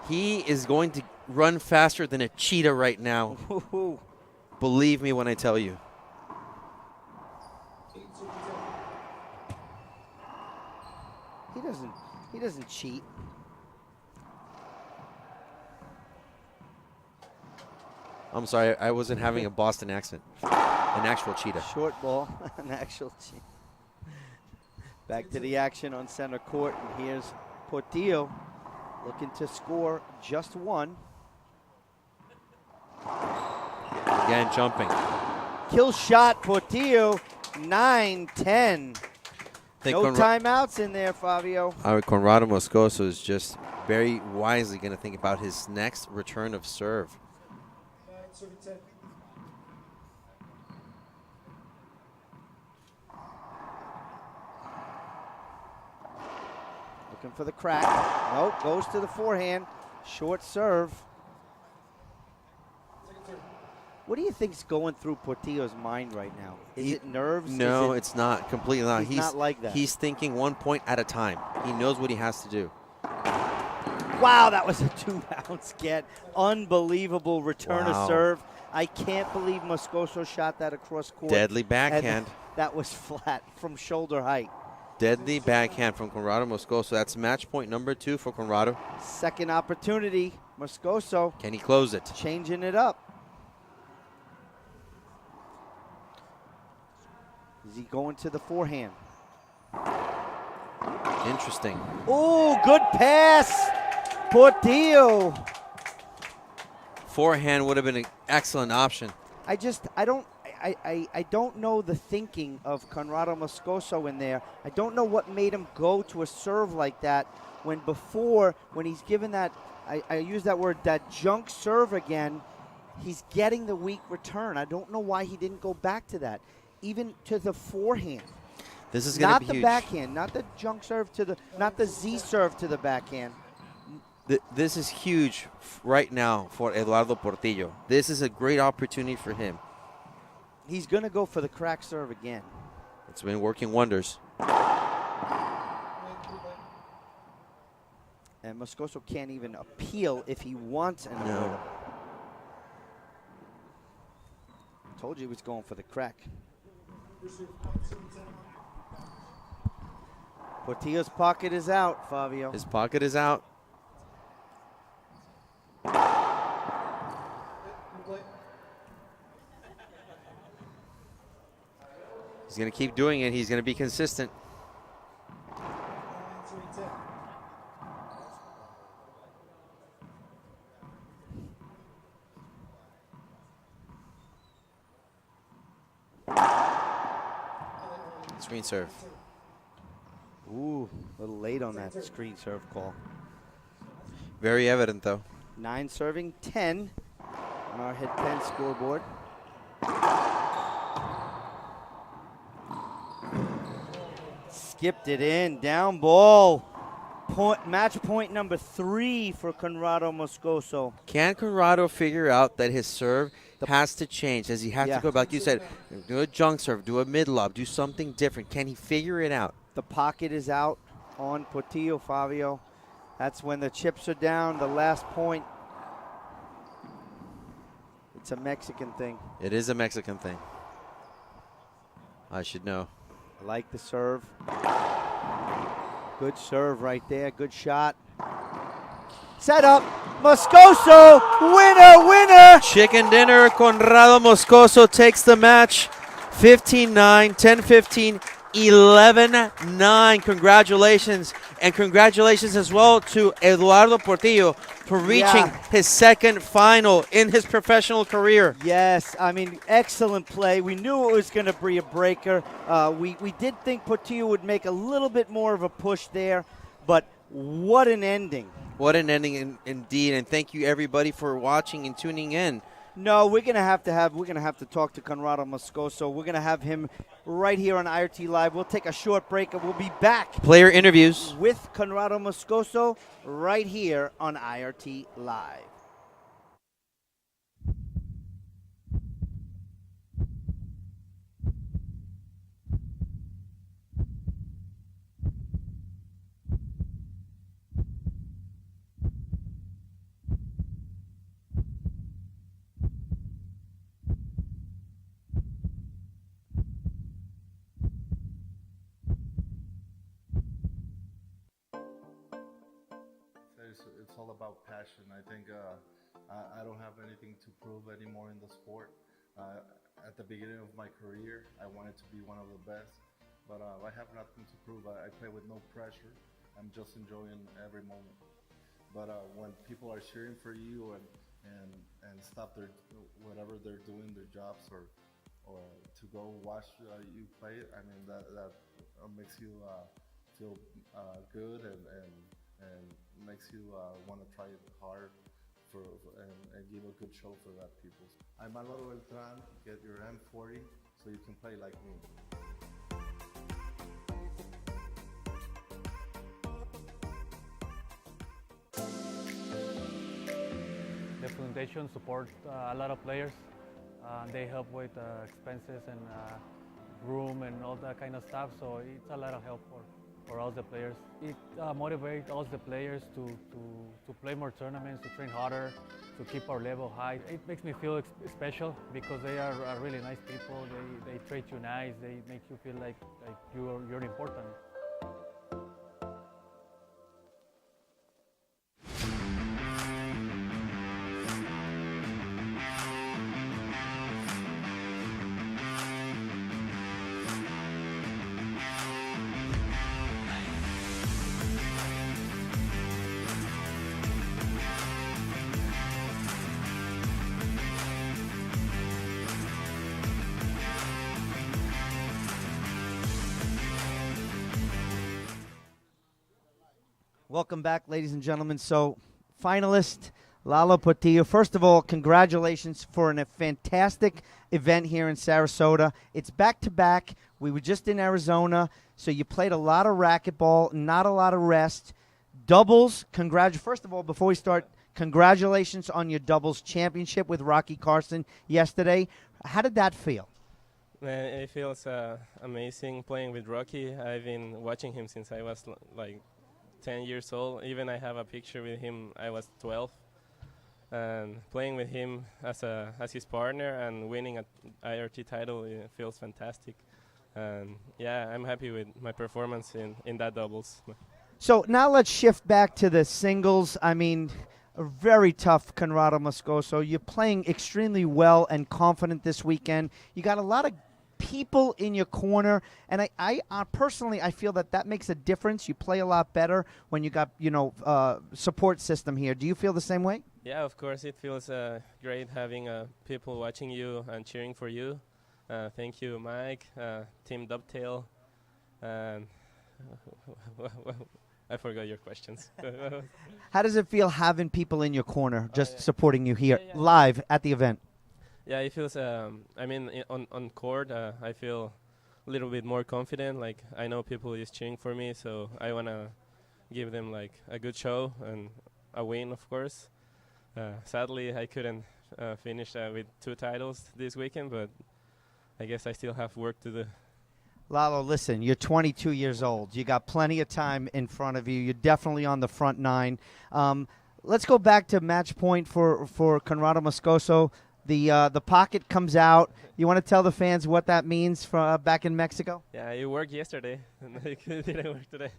he is going to run faster than a cheetah right now. Believe me when I tell you. He doesn't cheat. I'm sorry, I wasn't having a Boston accent. An actual cheetah. Short ball, an actual cheetah. Back to the action on center court, and here's Portillo looking to score just one. Again, jumping. Kill shot, Portillo, 9-10. No timeouts in there, Fabio. Conrrado Moscoso is just very wisely going to think about his next return of serve. Looking for the crack. Nope, goes to the forehand. Short serve. What do you think's going through Portillo's mind right now? Is it nerves? No, it's not. Completely not. He's not like that. He's thinking 1 point at a time. He knows what he has to do. Wow, that was a 2-bounce get. Unbelievable return of serve. I can't believe Moscoso shot that across court. Deadly backhand. That was flat from shoulder height. Deadly backhand from Conrrado Moscoso. That's match point number 2 for Conrrado. Second opportunity, Moscoso. Can he close it? Changing it up. Is he going to the forehand? Interesting. Oh, good pass. Portillo. Forehand would have been an excellent option. I I don't know the thinking of Conrrado Moscoso in there. I don't know what made him go to a serve like that when he's given that, I use that word, that junk serve again, he's getting the weak return. I don't know why he didn't go back to that, even to the forehand. This is going to be Not the huge. backhand, not the junk serve not the Z serve to the backhand. This is huge right now for Eduardo Portillo. This is a great opportunity for him. He's going to go for the crack serve again. It's been working wonders. And Moscoso can't even appeal if he wants an No. appeal. Told you he was going for the crack. Portillo's pocket is out, Fabio. His pocket is out. He's going to keep doing it. He's going to be consistent. Screen serve. Ooh, a little late on that screen serve call. Very evident, though. 9 serving, 10 on our hit 10 scoreboard. Skipped it in, down ball. Match point number 3 for Conrrado Moscoso. Can Conrrado figure out that his serve has to change? Does he have to go back? Like you said, do a junk serve, do a mid lob, do something different. Can he figure it out? The pocket is out on Portillo, Fabio. That's when the chips are down, the last point. It's a Mexican thing. It is a Mexican thing. I should know. I like the serve. Good serve right there. Good shot. Set up. Moscoso. Winner, winner. Chicken dinner. Conrrado Moscoso takes the match. 15-9, 10-15, 11-9. Congratulations. And congratulations as well to Eduardo Portillo for reaching his second final in his professional career. Yes, I mean, excellent play. We knew it was going to be a breaker. We did think Portillo would make a little bit more of a push there, but what an ending. What an ending indeed, and thank you everybody for watching and tuning in. No, we're gonna have to talk to Conrrado Moscoso. We're gonna have him right here on IRT Live. We'll take a short break and we'll be back. Player interviews with Conrrado Moscoso right here on IRT Live. It's all about passion. I think I don't have anything to prove anymore in the sport. At the beginning of my career, I wanted to be one of the best, but I have nothing to prove. I play with no pressure. I'm just enjoying every moment. But when people are cheering for you and stop whatever they're doing, their jobs, or to go watch you play, I mean that makes you feel good and makes you want to try it hard and give a good show for that people. I'm Álvaro Beltrán. Get your M40 so you can play like me. The foundation supports a lot of players. They help with expenses and room and all that kind of stuff, so it's a lot of help for all the players. It motivates all the players to play more tournaments, to train harder, to keep our level high. It makes me feel special because they are really nice people. They treat you nice. They make you feel like you're important. Welcome back, ladies and gentlemen. So, finalist Lalo Portillo. First of all, congratulations for a fantastic event here in Sarasota. It's back-to-back. We were just in Arizona, so you played a lot of racquetball, not a lot of rest. Doubles, first of all, before we start, congratulations on your doubles championship with Rocky Carson yesterday. How did that feel? Man, it feels amazing playing with Rocky. I've been watching him since I was like 10 years old. Even I have a picture with him. I was 12, and playing with him as his partner and winning an IRT title, it feels fantastic. And yeah, I'm happy with my performance in that doubles. So now let's shift back to the singles. I mean, a very tough Conrrado Moscoso. You're playing extremely well and confident this weekend. You got a lot of people in your corner, and I personally, I feel that makes a difference. You play a lot better when you got, support system here. Do you feel the same way? Yeah, of course. It feels great having people watching you and cheering for you. Thank you, Mike, Team Dovetail, and I forgot your questions. How does it feel having people in your corner just supporting you here live at the event? Yeah, it feels, on court, I feel a little bit more confident. Like, I know people is cheering for me, so I want to give them, like, a good show and a win, of course. Sadly, I couldn't finish with 2 titles this weekend, but I guess I still have work to do. Lalo, listen, you're 22 years old. You got plenty of time in front of you. You're definitely on the front 9. Let's go back to match point for Conrrado Moscoso. The pocket comes out. You want to tell the fans what that means for back in Mexico? Yeah, it worked yesterday. It didn't work today.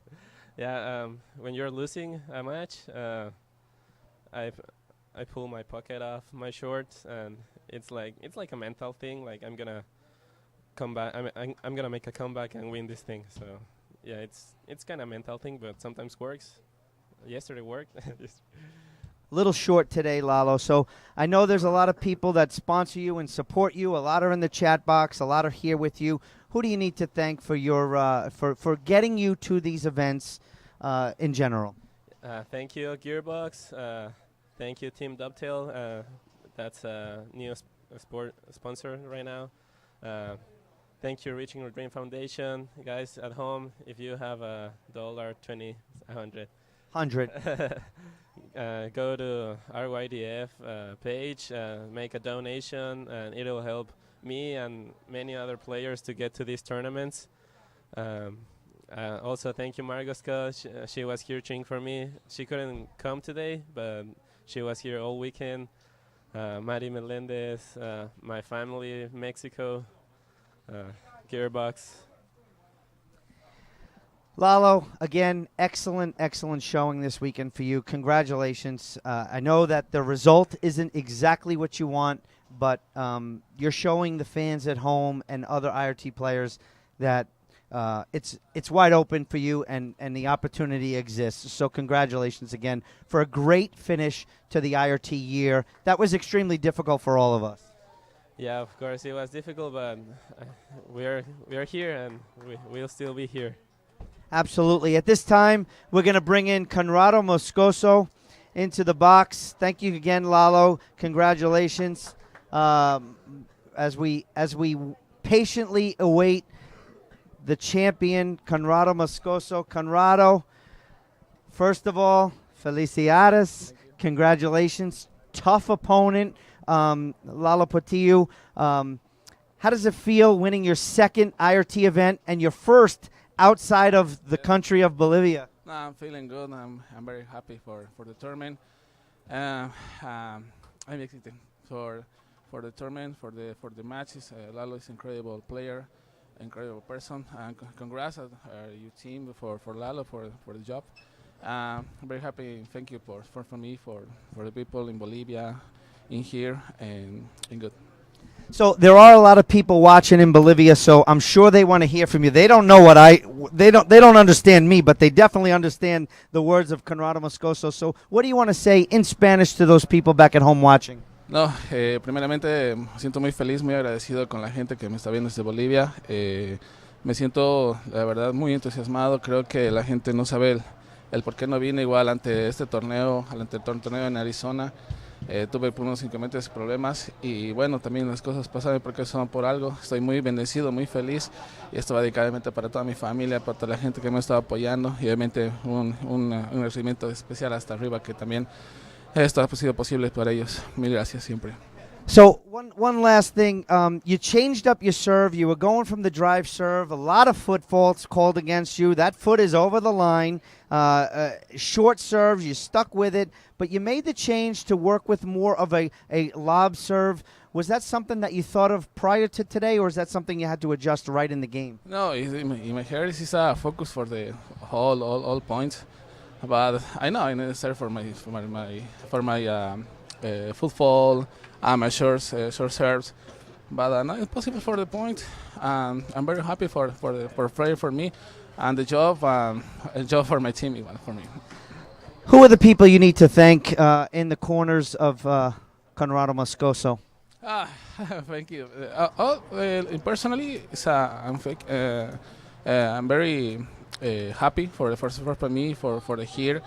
Yeah, when you're losing a match, I pull my pocket off my shorts, and it's like a mental thing. Like, I'm gonna come back. I'm gonna make a comeback and win this thing. So yeah, it's kind of a mental thing, but sometimes works. Yesterday worked. Little short today, Lalo. So I know there's a lot of people that sponsor you and support you. A lot are in the chat box. A lot are here with you. Who do you need to thank for your for getting you to these events in general? Thank you, Gearbox. Thank you, Team Dovetail. That's a new sport sponsor right now. Thank you, Reaching Your Dream Foundation. Guys at home, if you have $1, $20, $100. Go to RYDF page, make a donation, and it'll help me and many other players to get to these tournaments. Also, thank you, Moscoso. She was here cheering for me. She couldn't come today, but she was here all weekend. Mari Melendez, my family, Mexico, Gearbox. Lalo, again, excellent showing this weekend for you. Congratulations. I know that the result isn't exactly what you want, but you're showing the fans at home and other IRT players that it's wide open for you and the opportunity exists. So congratulations again for a great finish to the IRT year. That was extremely difficult for all of us. Yeah, of course it was difficult, but we are here and we'll still be here. Absolutely. At this time, we're going to bring in Conrrado Moscoso into the box. Thank you again, Lalo. Congratulations. As we patiently await the champion, Conrrado Moscoso. Conrrado, first of all, felicidades. Congratulations. Tough opponent, Lalo Portillo. How does it feel winning your second IRT event and your first outside of the country of Bolivia? No, I'm feeling good. I'm very happy for the tournament. I'm excited for the tournament, for the matches. Lalo is an incredible player, incredible person. Congrats at your team for Lalo for the job. I'm very happy. Thank you for me, for the people in Bolivia, in here, and good. So there are a lot of people watching in Bolivia, so I'm sure they want to hear from you. They don't know they don't understand me, but they definitely understand the words of Conrrado Moscoso. So what do you want to say in Spanish to those people back at home watching? No, primeramente me siento muy feliz, muy agradecido con la gente que me está viendo desde Bolivia. Me siento, la verdad, muy entusiasmado. Creo que la gente no sabe el por qué no vine igual ante este torneo, ante el torneo en Arizona. Tuve unos inconvenientes problemas y bueno, también las cosas pasaron porque son por algo. Estoy muy bendecido, muy feliz y esto va dedicadamente para toda mi familia, para toda la gente que me ha estado apoyando y obviamente un agradecimiento especial hasta arriba que también esto ha sido posible para ellos. Mil gracias siempre. So one last thing, you changed up your serve. You were going from the drive serve. A lot of foot faults called against you. That foot is over the line. Short serves, you stuck with it, but you made the change to work with more of a lob serve. Was that something that you thought of prior to today, or is that something you had to adjust right in the game? No, in my head is a focus for the all points, but I know I necessary for my football, my short serves, but no, it's possible for the point. I'm very happy for play for me, and the job for my team, even for me. Who are the people you need to thank in the corners of Conrrado Moscoso? Thank you. Personally, I'm very happy for the first for me for the here,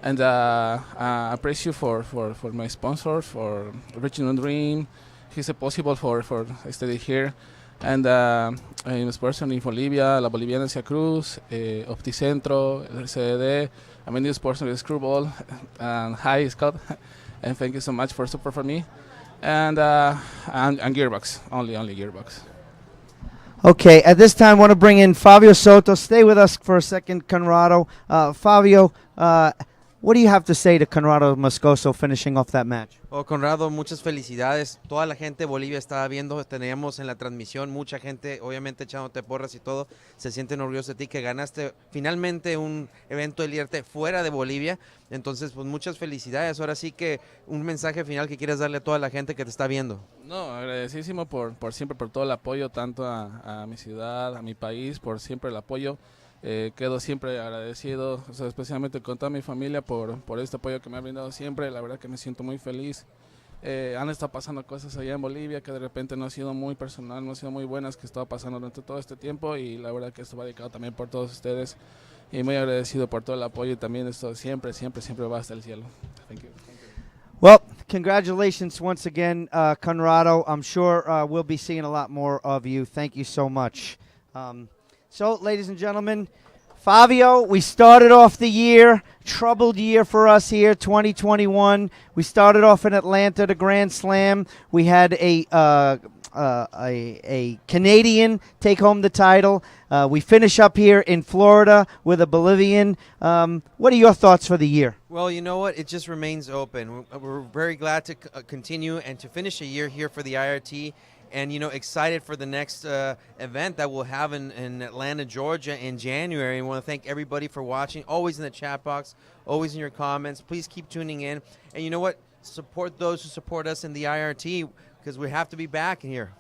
and I appreciate you for my sponsor for Reaching on Dream. He's possible for study here, and I'm person in Bolivia, La Boliviana Cia Cruz, Opticentro, el CDD. I'm a new sponsor with Screwball, and hi Scott, and thank you so much for support for me. And Gearbox, only Gearbox. Okay, at this time, I want to bring in Fabio Soto. Stay with us for a second, Conrrado. Fabio, what do you have to say to Conrrado Moscoso finishing off that match? Oh, Conrrado, muchas felicidades. Toda la gente de Bolivia estaba viendo, teníamos en la transmisión mucha gente, obviamente echándote porras y todo. Se sienten orgullosos de ti que ganaste finalmente un evento del IRT fuera de Bolivia. Entonces, pues muchas felicidades. Ahora sí que un mensaje final que quieres darle a toda la gente que te está viendo. No, agradecidísimo por siempre, por todo el apoyo, tanto a mi ciudad, a mi país, por siempre el apoyo. Quedo siempre agradecido, o sea, especialmente con toda mi familia por este apoyo que me ha brindado siempre. La verdad que me siento muy feliz. Han estado pasando cosas allá en Bolivia que de repente no ha sido muy personal, no han sido muy buenas, que estaba pasando durante todo este tiempo, y la verdad que esto va dedicado también por todos ustedes y muy agradecido por todo el apoyo, y también esto siempre va hasta el cielo. Thank you. Well, congratulations once again, Conrrado. I'm sure we'll be seeing a lot more of you. Thank you so much. So, ladies and gentlemen, Fabio, we started off the year, troubled year for us here, 2021. We started off in Atlanta, the Grand Slam. We had a Canadian take home the title. We finish up here in Florida with a Bolivian. What are your thoughts for the year? Well, you know what? It just remains open. We're very glad to continue and to finish a year here for the IRT. And, you know, excited for the next event that we'll have in Atlanta, Georgia in January. And I want to thank everybody for watching, always in the chat box, always in your comments. Please keep tuning in. And you know what? Support those who support us in the IRT, because we have to be back here.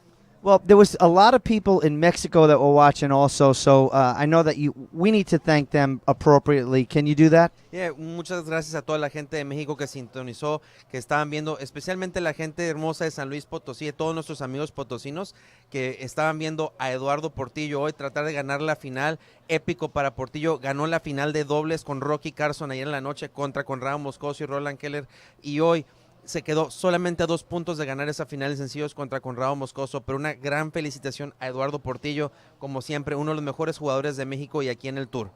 Well, there was a lot of people in Mexico that were watching also, so I know that we need to thank them appropriately. Can you do that? Yeah, muchas gracias a toda la gente de México que sintonizó, que estaban viendo, especialmente la gente hermosa de San Luis Potosí, de todos nuestros amigos potosinos que estaban viendo a Eduardo Portillo hoy tratar de ganar la final. Épico para Portillo, ganó la final de dobles con Rocky Carson ayer en la noche contra Conrrado Moscoso y Roland Keller, y hoy se quedó solamente a 2 puntos de ganar esa final de sencillos contra Conrrado Moscoso, pero una gran felicitación a Eduardo Portillo, como siempre, uno de los mejores jugadores de México y aquí en el Tour.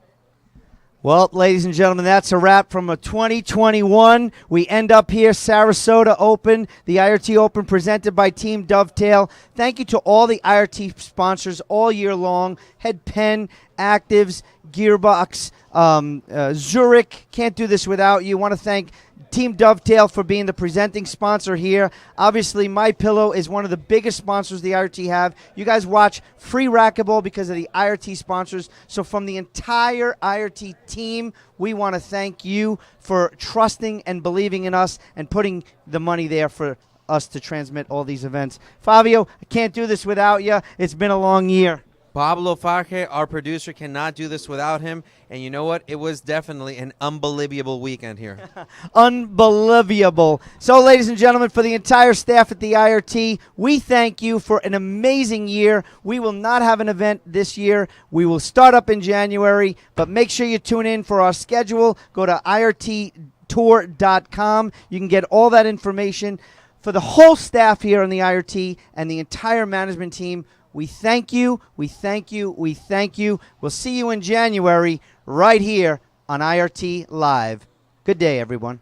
Well, ladies and gentlemen, that's a wrap from a 2021. We end up here, Sarasota Open, the IRT Open presented by Team Dovetail. Thank you to all the IRT sponsors all year long, Head Pen, Actives, Gearbox, Zurich. Can't do this without you. Want to thank Team Dovetail for being the presenting sponsor here. Obviously, MyPillow is one of the biggest sponsors the IRT have. You guys watch free Racquetball because of the IRT sponsors. So from the entire IRT team, we want to thank you for trusting and believing in us and putting the money there for us to transmit all these events. Fabio, I can't do this without you. It's been a long year. Pablo Faje, our producer, cannot do this without him. And you know what? It was definitely an unbelievable weekend here. Unbelievable. So, ladies and gentlemen, for the entire staff at the IRT, we thank you for an amazing year. We will not have an event this year. We will start up in January, but make sure you tune in for our schedule. Go to irttour.com. You can get all that information. For the whole staff here on the IRT and the entire management team, we thank you, we thank you, we thank you. We'll see you in January right here on IRT Live. Good day, everyone.